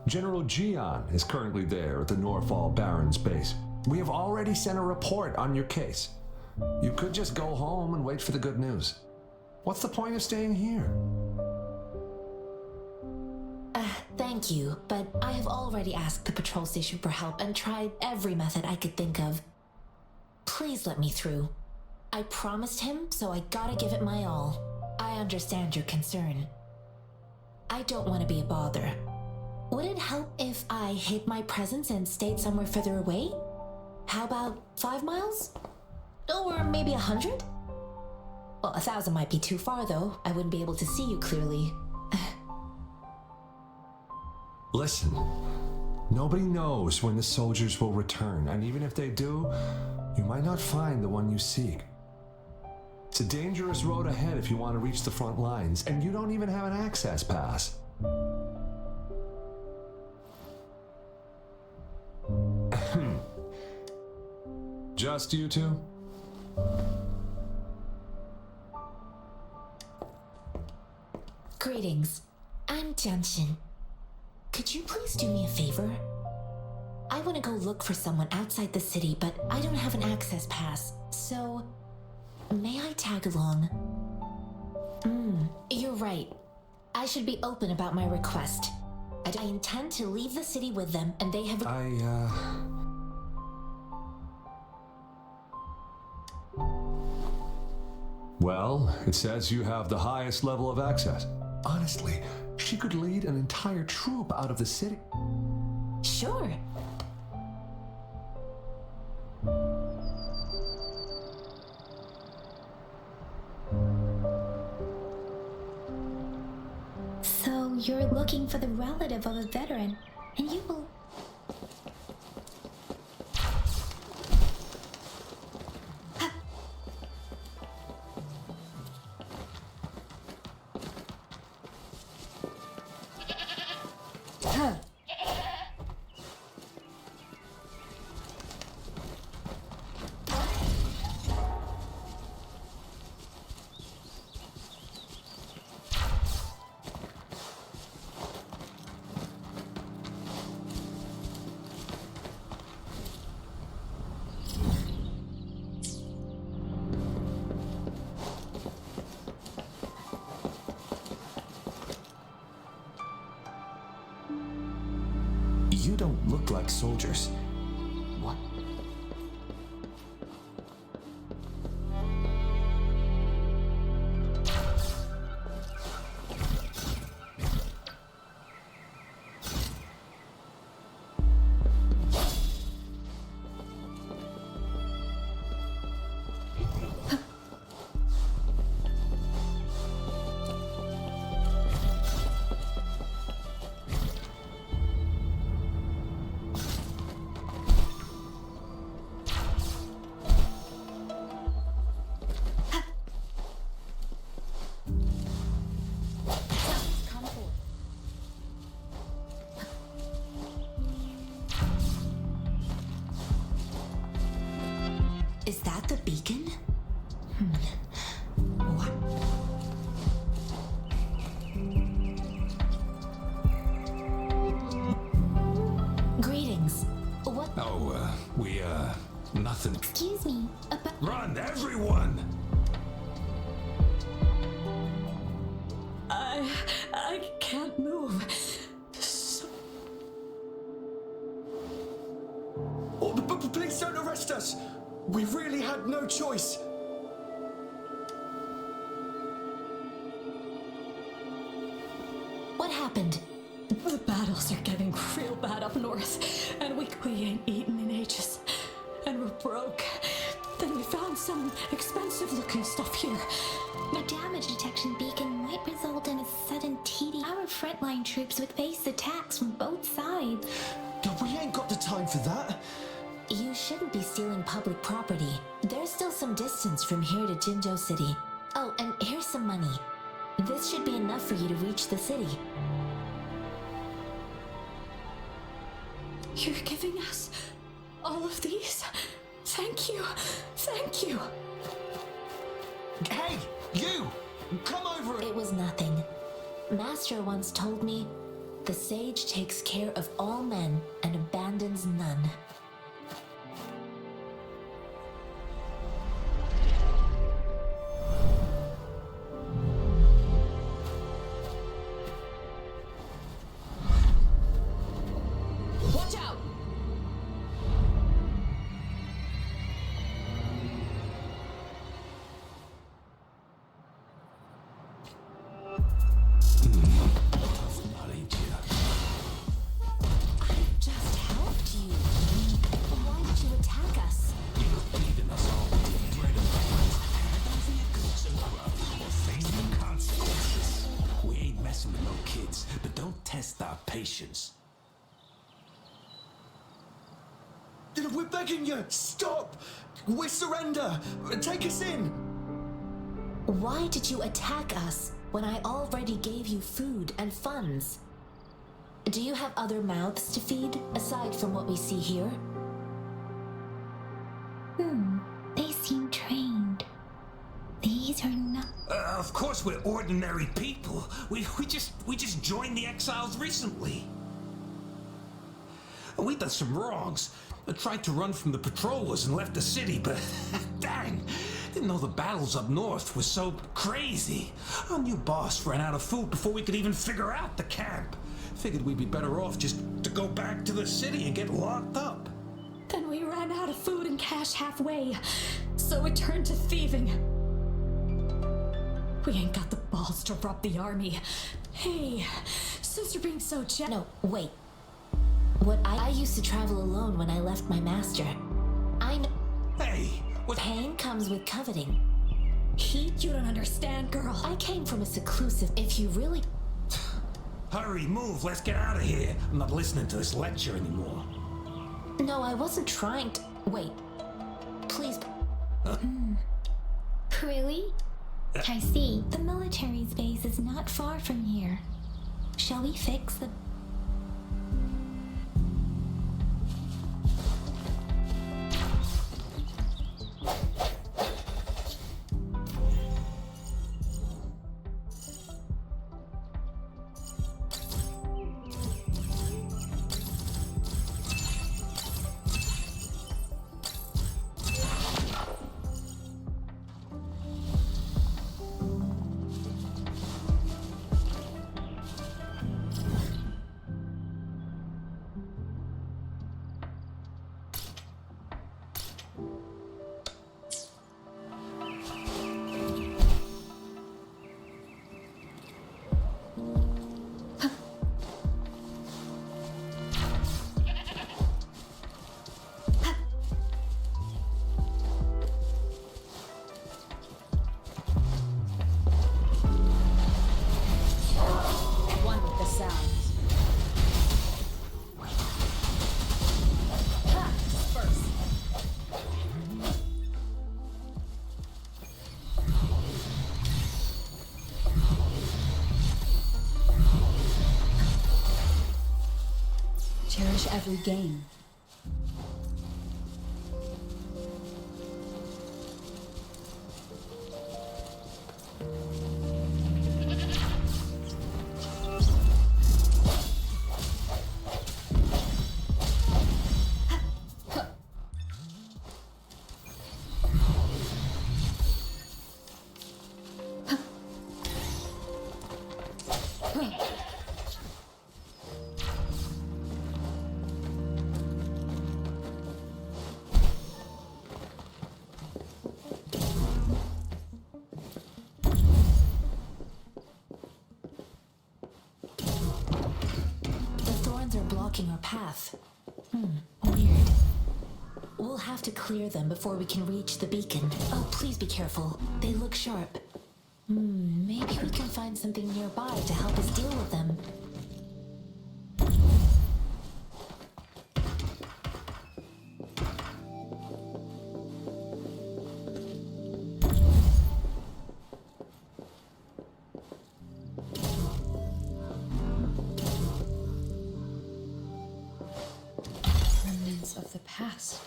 General Gian is currently there at the Norfall Barrens base. We have already sent a report on your case. You could just go home and wait for the good news. What's the point of staying here? Thank you, but I have already asked the patrol station for help and tried every method I could think of. Please let me through. I promised him, so I gotta give it my all. I understand your concern. I don't want to be a bother. Would it help if I hid my presence and stayed somewhere further away? How about 5 miles? Or maybe 100? Well, 1,000 might be too far, though. I wouldn't be able to see you clearly. Listen, nobody knows when the soldiers will return, and even if they do, you might not find the one you seek. It's a dangerous road ahead if you want to reach the front lines, and you don't even have an access pass. Just you two? Greetings. I'm Jianshin. Could you please do me a favor? I want to go look for someone outside the city, but I don't have an access pass, so may I tag along? You're right. I should be open about my request. I intend to leave the city with them, and they have... Well, it says you have the highest level of access. Honestly, she could lead an entire troop out of the city. Sure. So you're looking for the relative of a veteran, and you will... You don't look like soldiers. What? Is that the beacon? What? Greetings. What? Oh, nothing. Excuse me. Run, everyone! I can't move. Please don't arrest us! We really had no choice. What happened? The battles are getting real bad up north, and we ain't eaten in ages. And we're broke. Then we found some expensive-looking stuff here. A damage detection beacon might result in a sudden TD. Our frontline troops would face attacks from both sides. God, we ain't got the time for that. You shouldn't be stealing public property. There's still some distance from here to Jinzhou City. Oh, and here's some money. This should be enough for you to reach the city. You're giving us all of these? Thank you. Thank you. Hey, you! Come over! It was nothing. Master once told me, the sage takes care of all men and abandons none. Watch out! Just helped you. Why did you attack us? Face the consequences. We ain't messing with no kids, but don't test our patience. We're begging you! Stop! We surrender! Take us in! Why did you attack us when I already gave you food and funds? Do you have other mouths to feed aside from what we see here? They seem trained. These are not. Of course we're ordinary people. We just joined the exiles recently. We've done some wrongs. I tried to run from the patrollers and left the city, but dang, didn't know the battles up north were so crazy. Our new boss ran out of food before we could even figure out the camp. Figured we'd be better off just to go back to the city and get locked up. Then we ran out of food and cash halfway, so we turned to thieving. We ain't got the balls to rob the army. Hey, sister being so No, wait. I used to travel alone when I left my master. I know Hey, what? pain comes with coveting. Heat, you don't understand, girl. I came from a seclusive. If you really... Hurry, move, let's get out of here. I'm not listening to this lecture anymore. No, I wasn't trying to... Wait. Please. Really? I see. The military base is not far from here. Shall we fix the... One with the sounds. Ha! Disperse. Cherish every game. Blocking our path. Weird. We'll have to clear them before we can reach the beacon. Oh, please be careful. They look sharp. Maybe we can find something nearby to help us deal with them. of the past.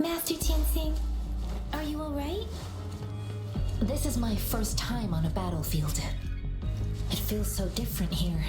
Master Tianxing, are you alright? This is my first time on a battlefield. It feels so different here.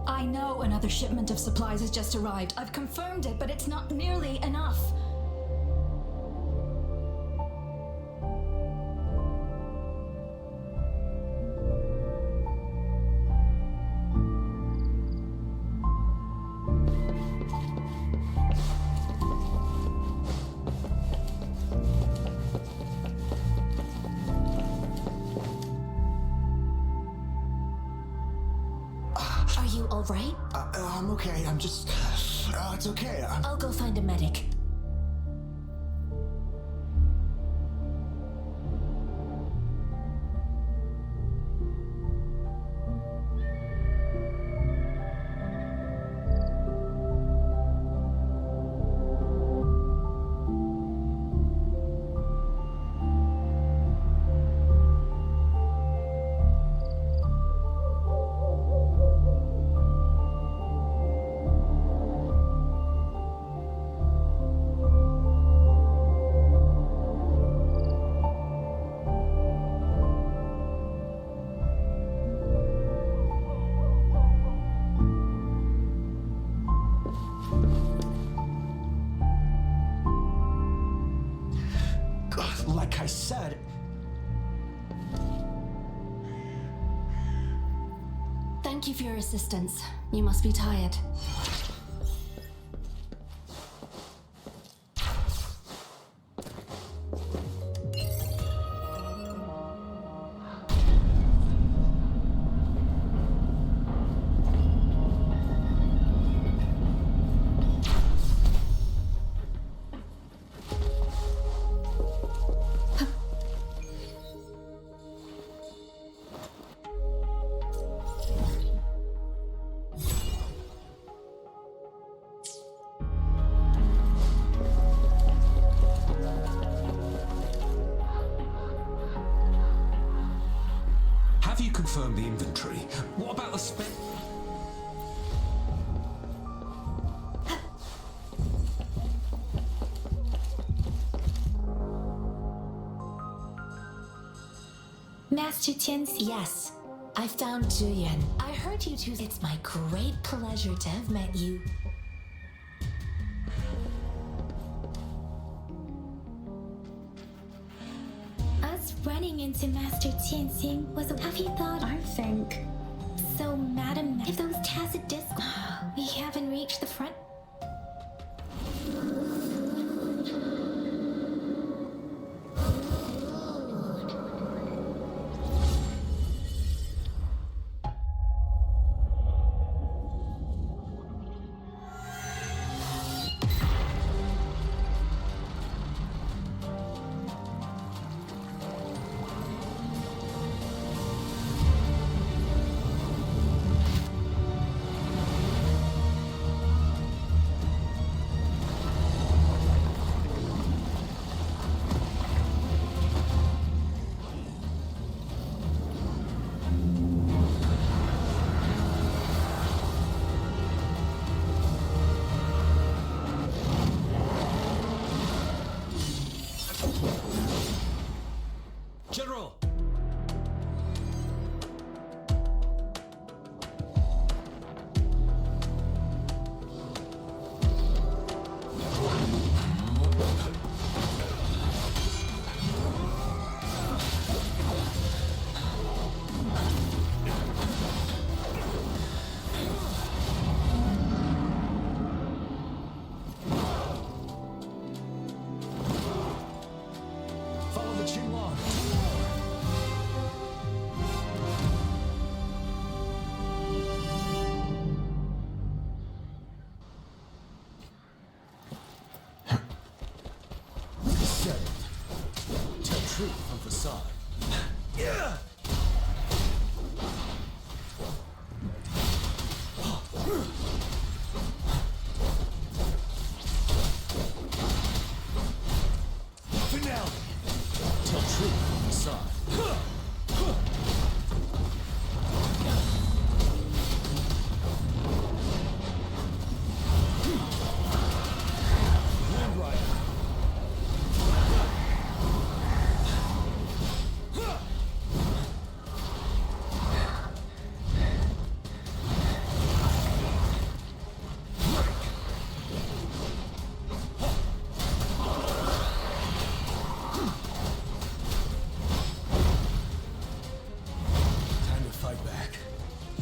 I know another shipment of supplies has just arrived. I've confirmed it, but it's not nearly enough. Are you alright? I'm okay. I'm just... it's okay. I'll go find a medic. Like I said... Thank you for your assistance. You must be tired. Have you confirmed the inventory? What about the spec? Master Tianxi. Yes, I found Zhuyan. I heard you two. It's my great pleasure to have met you. Us running into Master Tianxi was a... Have you thought... I think... So, Madam, if those tacit discs... We haven't reached the front... General! Follow the Qinglong. Tell truth from facade. Yeah! Finale! Tell truth from facade. Wind Rider. Time to fight back.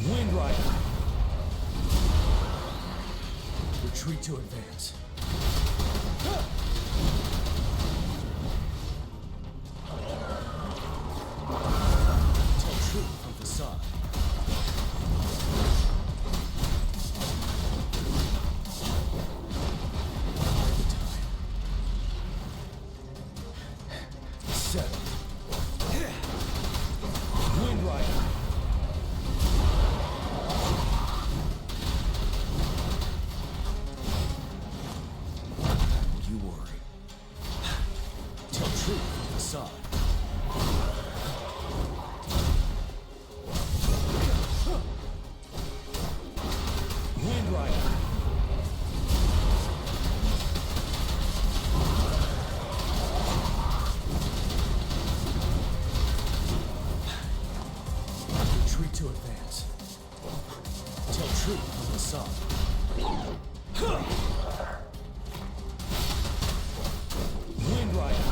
Wind Rider. Retreat to advance. Tell truth from facade. Settle. Wind Rider. You worry. Tell truth from facade. Wind Rider. Retreat to advance. Tell truth from facade. Wind Rider.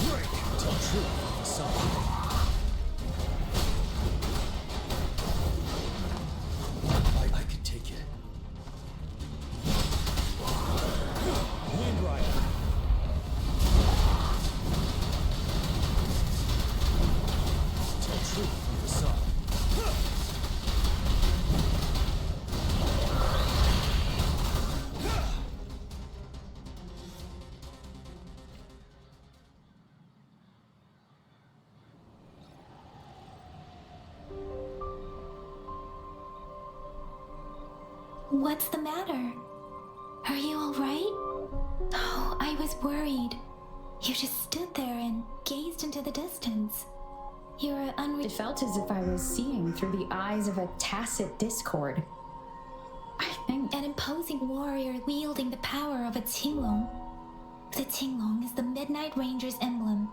Break. Tell truth from facade. I can take it. Wind Rider. Tell truth from facade. What's the matter? Are you alright? Oh, I was worried. You just stood there and gazed into the distance. You're It felt as if I was seeing through the eyes of a tacit discord. I think an imposing warrior wielding the power of a Tinglong. The Tinglong is the Midnight Ranger's emblem.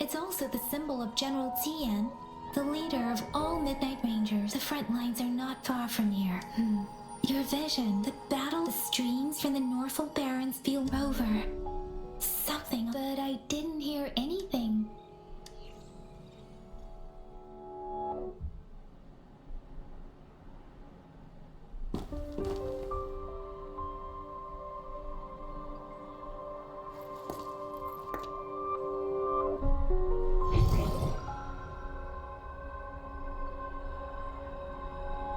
It's also the symbol of General Tian, the leader of all Midnight Rangers. The front lines are not far from here. Your vision, the battle, the streams from the Norfolk Barrens feel over. Something, but I didn't hear anything.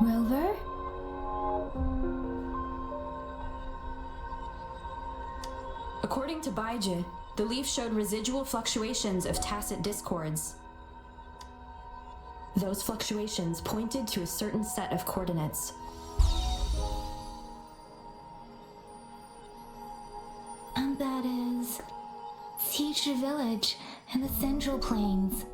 Rover? According to Baiji, the leaf showed residual fluctuations of tacit discords. Those fluctuations pointed to a certain set of coordinates. And that is Teacher Village in the Central Plains.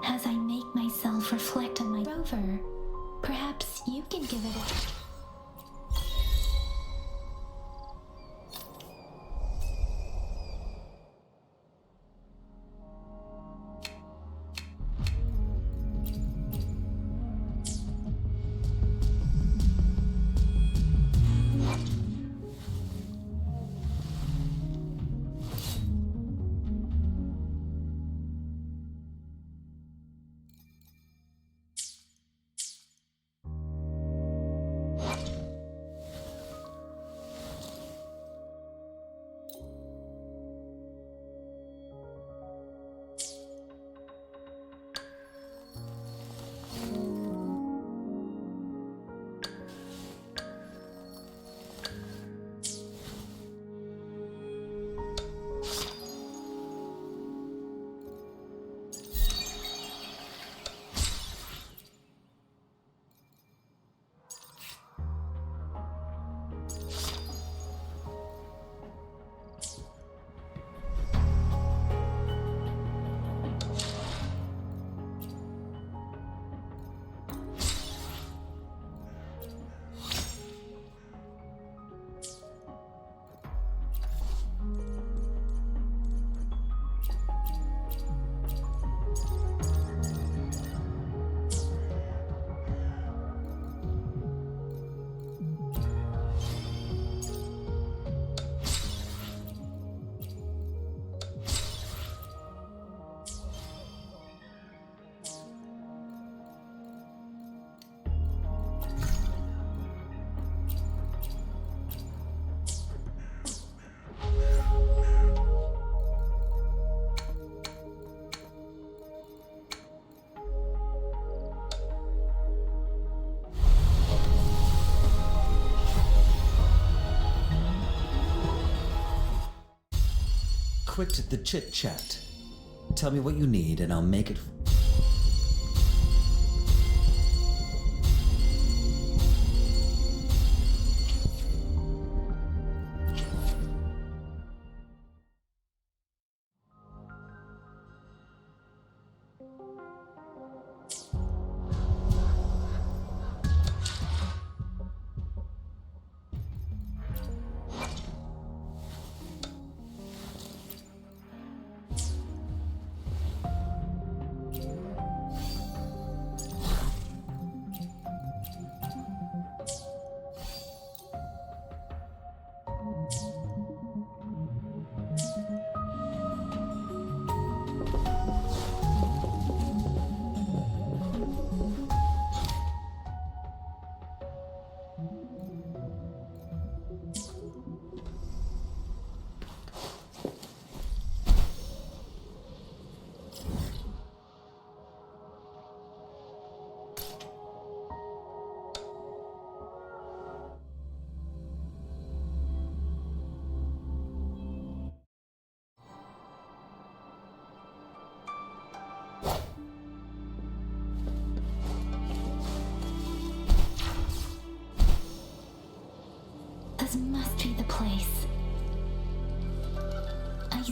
As I make myself reflect on my rover, perhaps you can give it a... Quit the chit-chat. Tell me what you need and I'll make it...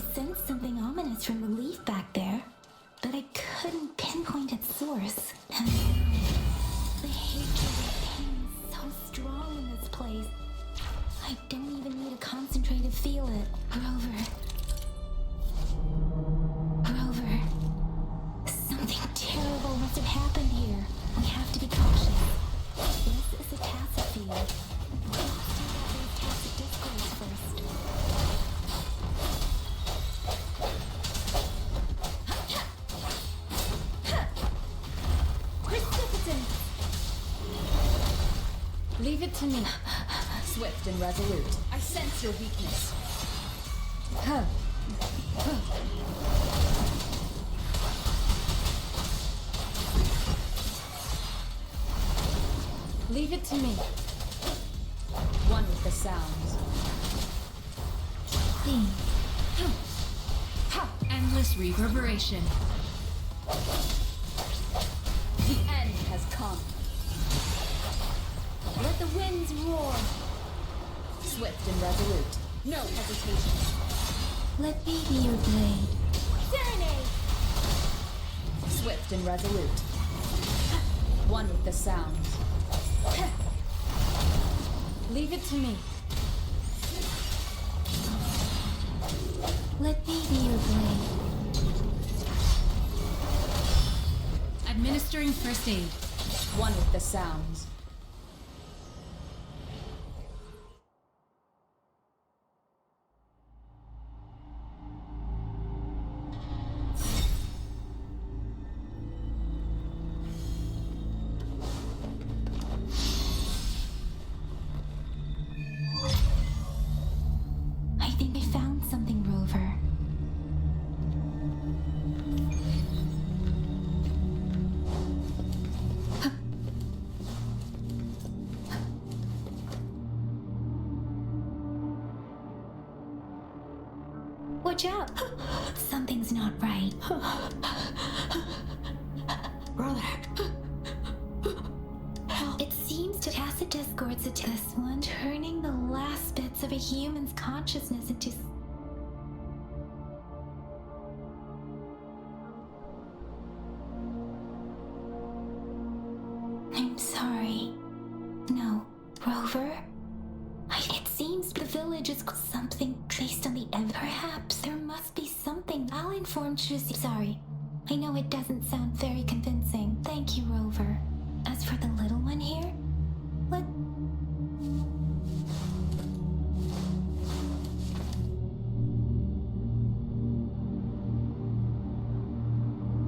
sensed something ominous from the leaf back there, but I couldn't pinpoint its source. And the hatred and pain is so strong in this place. I don't even need to concentrate to feel it. Rover. Something terrible must have happened here. We have to be cautious. This is a tacit field. We must take out those tacit discords first. Precipitant! Leave it to me. Swift and resolute. I sense your weakness. Leave it to me. One with the sounds. Endless reverberation. The end has come. Let the winds roar. Swift and resolute. No hesitation. Let me be your blade. Serenade! Swift and resolute. One with the sounds. Leave it to me. Let me be your blade. Administering first aid. One with the sounds. I think I found something, Rover. Watch out! Something's not right. Brother. It seems to tacit discords to this one, turning the last bits of a human's consciousness into... I'm sorry. No, Rover? It seems the village is something based on the end. Perhaps there must be something. I'll inform Trucy. Sorry. I know it doesn't sound very convincing. Thank you, Rover. As for the little one here, what?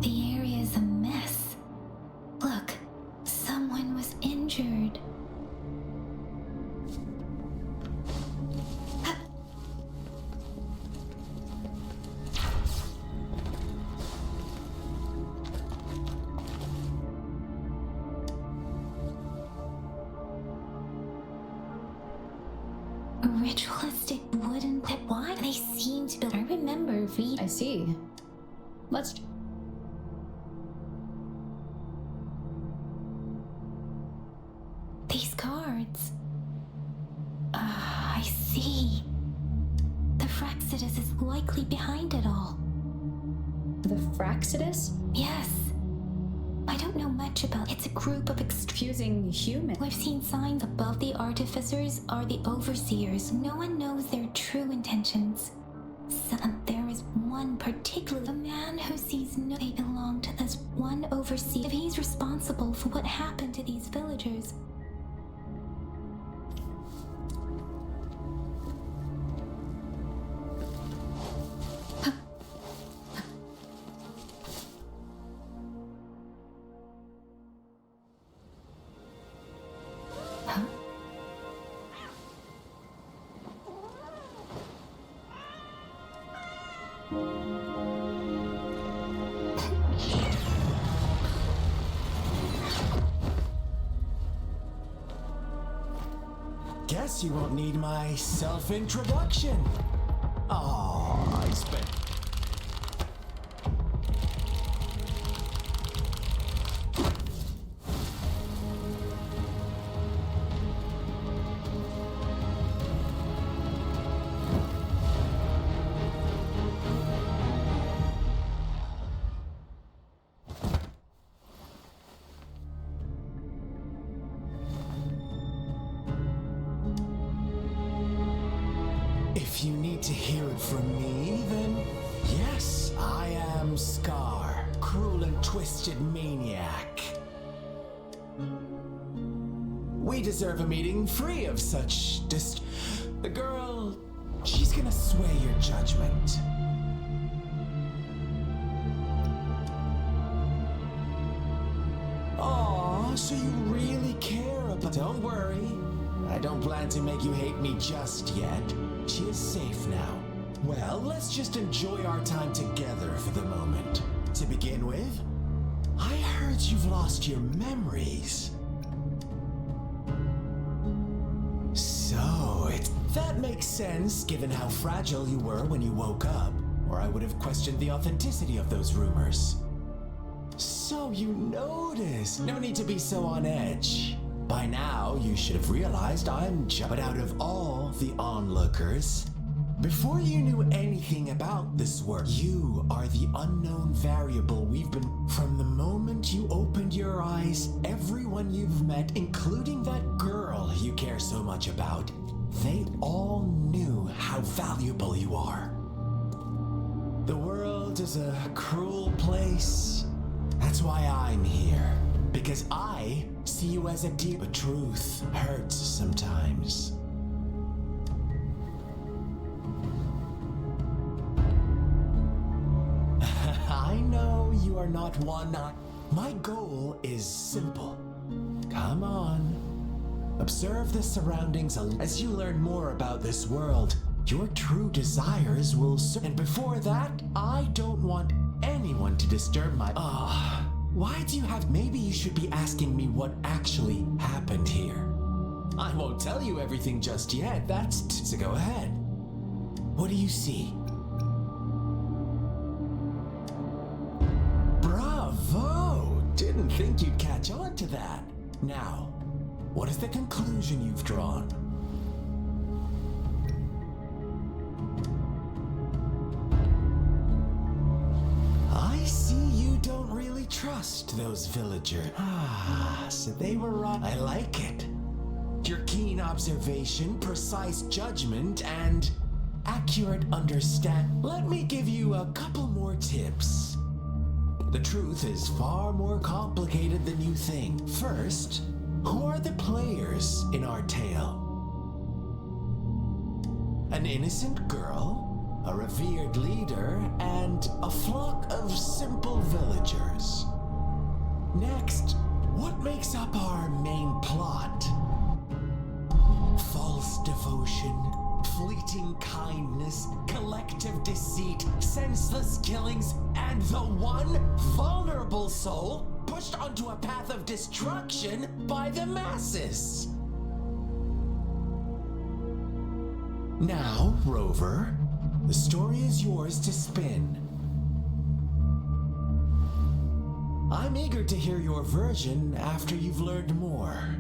The area is a mess. Look, someone was injured. A ritualistic wooden pit. Why they seem to build? I remember I see. Let's... these cards. I see. The Fraxidus is likely behind it all. The Fraxidus? Yes. I don't know much about. It's a group of Fusing human. We've seen signs above the artificers are the overseers. No one knows their true intentions. There is one particular man who sees no. They belong to this one overseer. If he's responsible for what happened to these villagers. Guess you won't need my self-introduction. Oh, I spent... you need to hear it from me, then yes, I am Scar, cruel and twisted maniac. We deserve a meeting free of such The girl, she's gonna sway your judgment. Aw, so you really care about... Don't worry. I don't plan to make you hate me just yet. She is safe now. Well, let's just enjoy our time together for the moment. To begin with, I heard you've lost your memories. So, that makes sense given how fragile you were when you woke up, or I would have questioned the authenticity of those rumors. So you noticed. No need to be so on edge. By now, you should have realized but out of all the onlookers, before you knew anything about this work, you are the unknown variable we've been... From the moment you opened your eyes, everyone you've met, including that girl you care so much about, they all knew how valuable you are. The world is a cruel place. That's why I'm here. Because I see you as a deep... But truth hurts sometimes. I know you are not one. My goal is simple. Come on. Observe the surroundings as you learn more about this world. Your true desires will and before that, I don't want anyone to disturb my... why do you have... Maybe you should be asking me what actually happened here. I won't tell you everything just yet. So go ahead. What do you see? Bravo! Didn't think you'd catch on to that. Now, what is the conclusion you've drawn? I see you don't really trust those villagers. So they were right. I like it. Your keen observation, precise judgment, and accurate understand. Let me give you a couple more tips. The truth is far more complicated than you think. First, who are the players in our tale? An innocent girl, a revered leader, and a flock of simple villagers. Next, what makes up our main plot? False devotion, fleeting kindness, collective deceit, senseless killings, and the one vulnerable soul pushed onto a path of destruction by the masses. Now, Rover, the story is yours to spin. I'm eager to hear your version after you've learned more.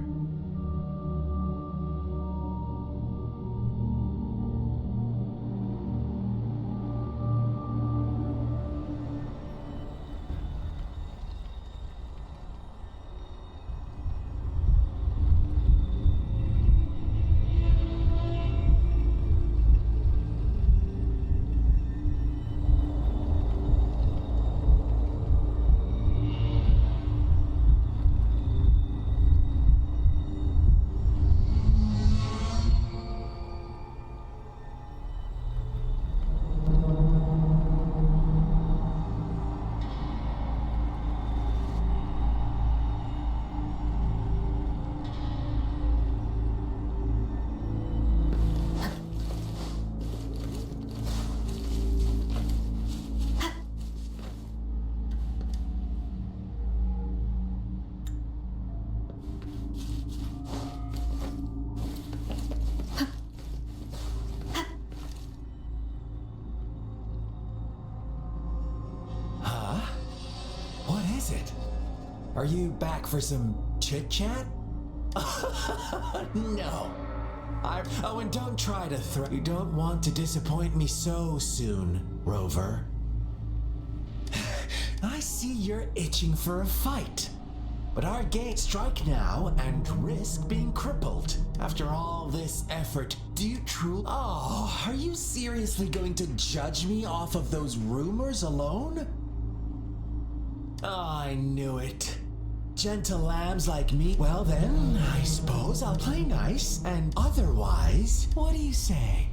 Are you back for some chit-chat? No. Oh, and don't try to You don't want to disappoint me so soon, Rover. I see you're itching for a fight. But our game strike now and risk being crippled. After all this effort, do you truly... Oh, are you seriously going to judge me off of those rumors alone? Oh, I knew it. Gentle lambs like me. Well then, I suppose I'll play nice. And otherwise, what do you say?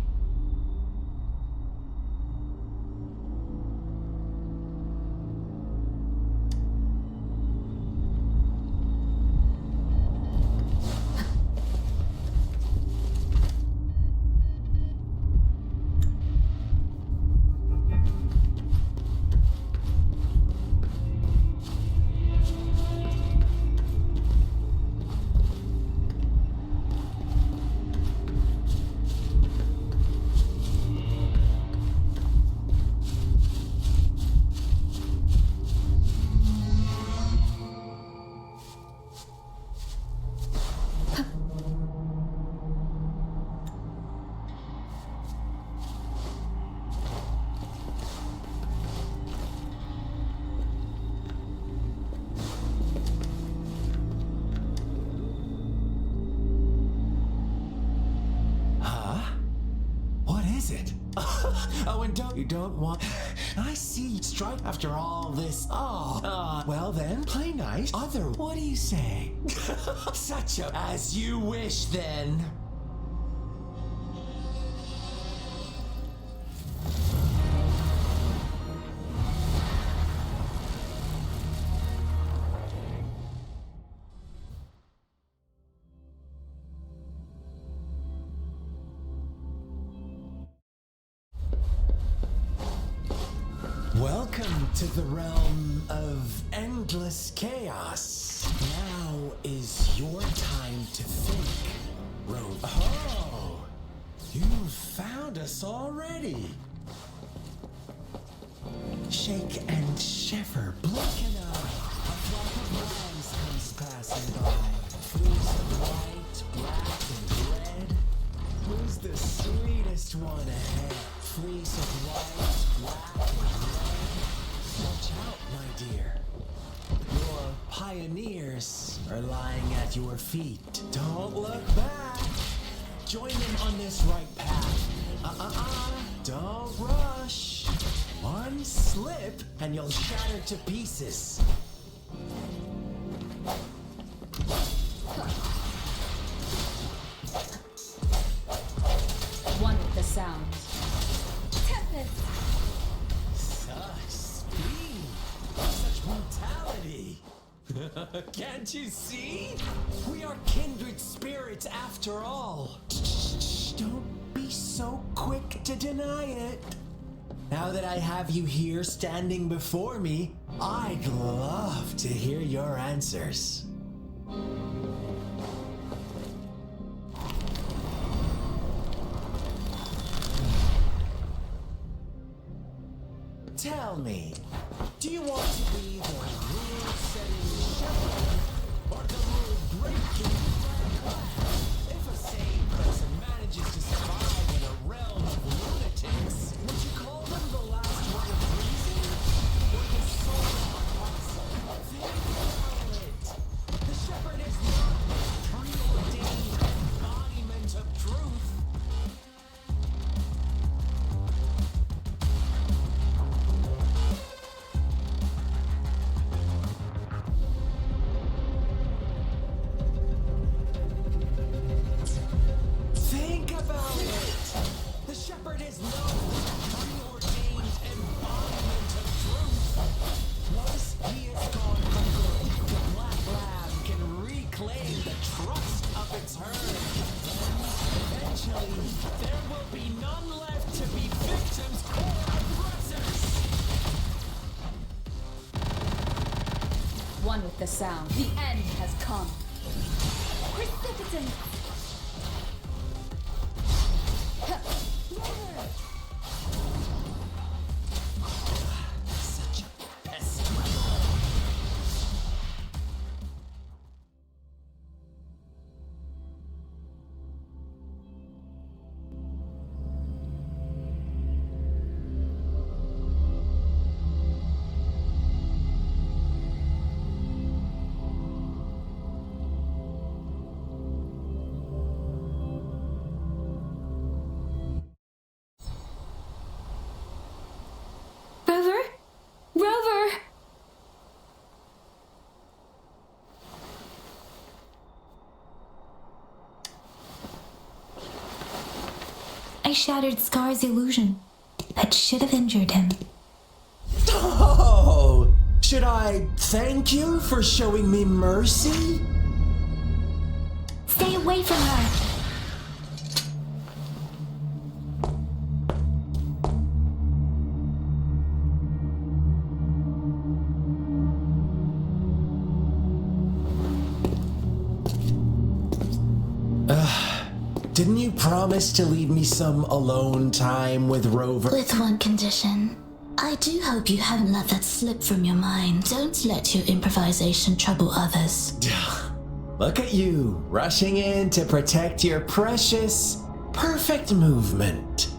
Oh, and you don't want... I see. Strike after all this. Oh, well then, play nice. What do you say? Such a... As you wish, then. Welcome to the realm of endless chaos. Now is your time to think, Rogue. Oh, you found us already. Shake and shiver, blinking up. A flock of lambs comes passing by. Fleece of white, black, and red. Who's the sweetest one ahead? Fleece of white, black, and red. Watch out, my dear. Your pioneers are lying at your feet. Don't look back. Join them on this right path. Don't rush. One slip and you'll shatter to pieces. One with the sound. Tempest! Such speed! Such brutality! Can't you see? We are kindred spirits after all. Shh, don't be so quick to deny it. Now that I have you here standing before me, I'd love to hear your answers. Tell me, do you want to be the rule-setting shepherd or the rule-breaking black? If a sane person manages to survive in a realm of lunatics, would you call them the last one of reason? Or the soul apostle? Think about it. The shepherd is not the preordained embodiment of truth. Think about it! The shepherd is no preordained embodiment of truth. Once he is gone for good, the black lamb can reclaim the trust of its herd. Eventually, there will be none left to be victims or aggressors. One with the sound. The end has come. Precipitant! Such a pest. I shattered Scar's illusion. That should have injured him. Oh! Should I thank you for showing me mercy? Stay away from her! Didn't you promise to leave me some alone time with Rover? With one condition. I do hope you haven't let that slip from your mind. Don't let your improvisation trouble others. Look at you, rushing in to protect your precious, perfect movement.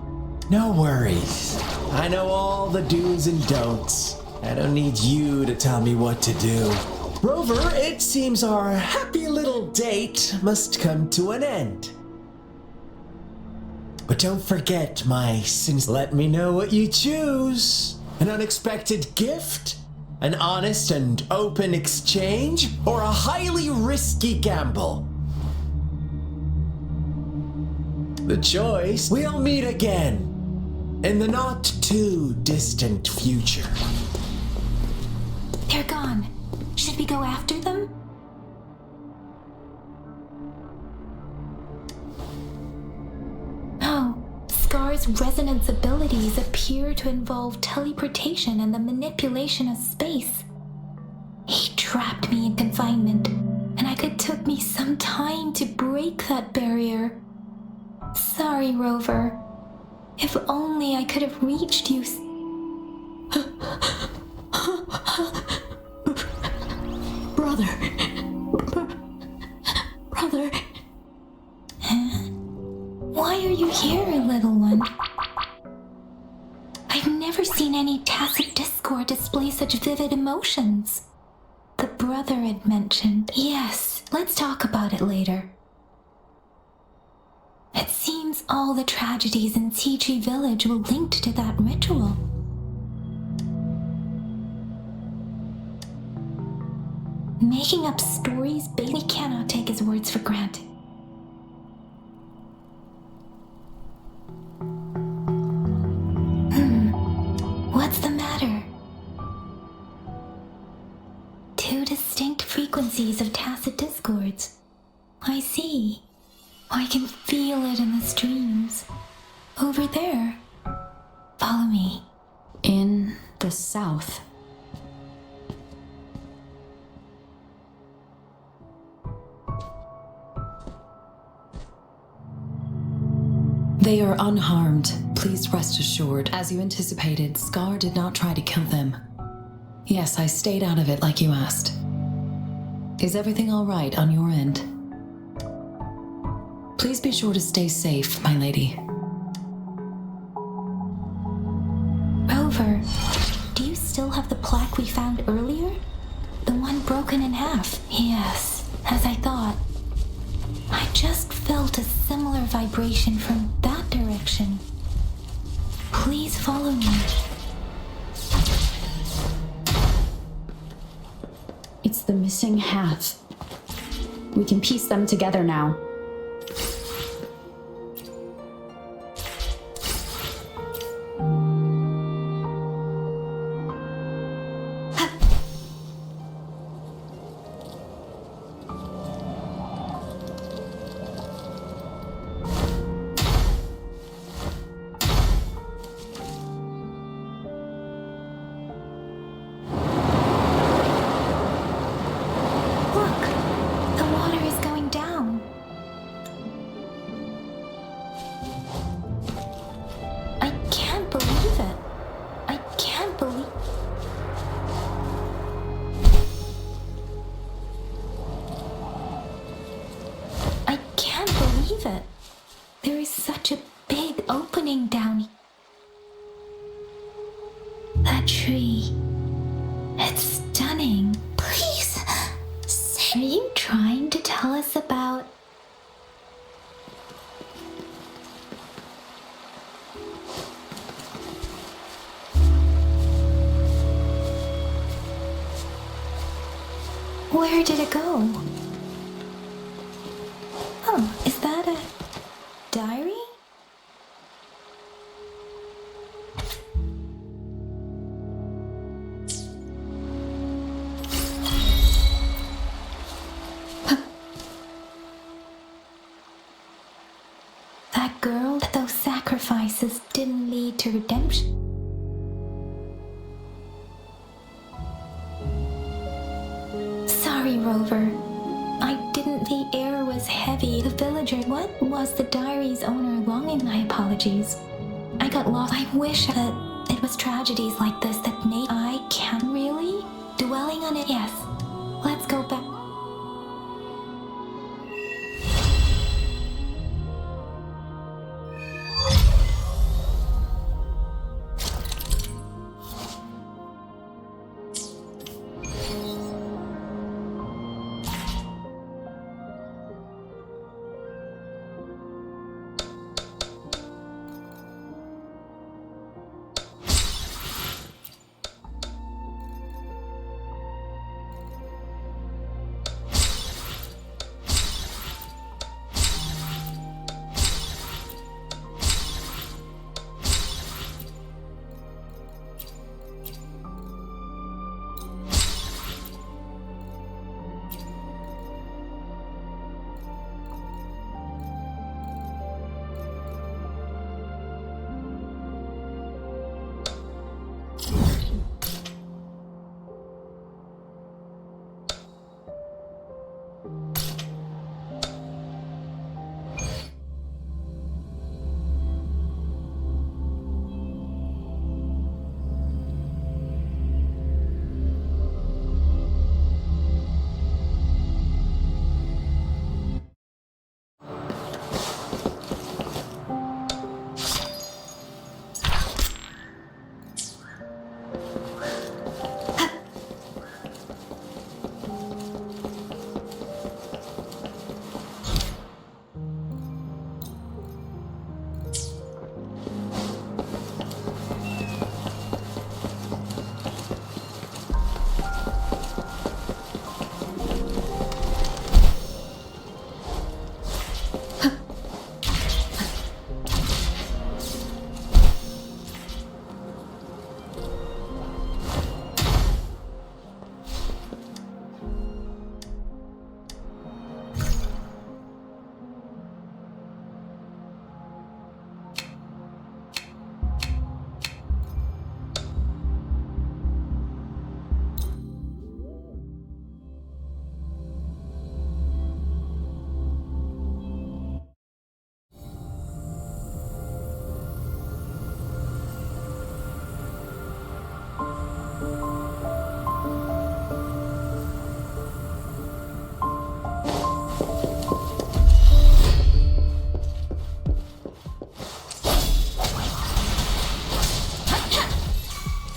No worries. I know all the do's and don'ts. I don't need you to tell me what to do. Rover, it seems our happy little date must come to an end. But don't forget my sins. Let me know what you choose. An unexpected gift? An honest and open exchange? Or a highly risky gamble? The choice. We'll meet again. In the not too distant future. They're gone. Should we go after them? Oh, Scar's resonance abilities appear to involve teleportation and the manipulation of space. He trapped me in confinement, and it took me some time to break that barrier. Sorry, Rover. If only I could have reached you. Brother. Brother. Huh? Why are you here, little one? I've never seen any tacit discord display such vivid emotions. The brother had mentioned. Yes, let's talk about it later. It seems all the tragedies in CG Village were linked to that ritual. Making up stories, we cannot take his words for granted. What's the matter? Two distinct frequencies of tacit discords. I see. I can feel it in the streams. Over there. Follow me. In the south. They are unharmed. Please rest assured. As you anticipated, Scar did not try to kill them. Yes, I stayed out of it like you asked. Is everything all right on your end? Please be sure to stay safe, my lady. Rover, do you still have the plaque we found earlier? The one broken in half? Yes, as I thought. I just felt a similar vibration from that direction. Please follow me. It's the missing half. We can piece them together now. There is such a big opening down here. That tree. It's stunning. Please, are you trying to tell us about... Where did it go? Oh, is that a diary? redemption. Sorry, Rover. I didn't. The air was heavy. The villager. What was the diary's owner longing? My apologies. I got lost. I wish that it was tragedies like this that made. I can really? Dwelling on it, yes. Let's go back.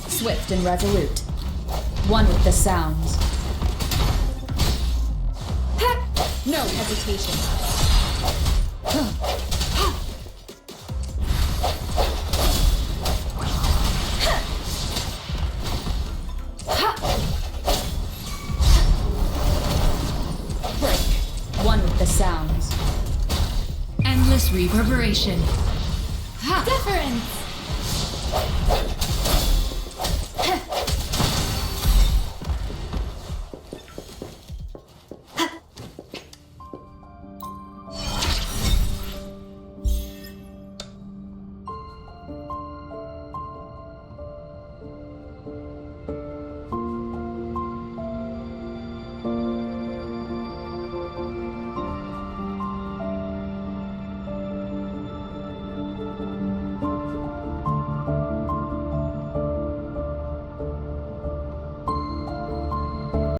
Swift and resolute. One with the sounds. No hesitation. Break. One with the sounds. Endless reverberation. Deference!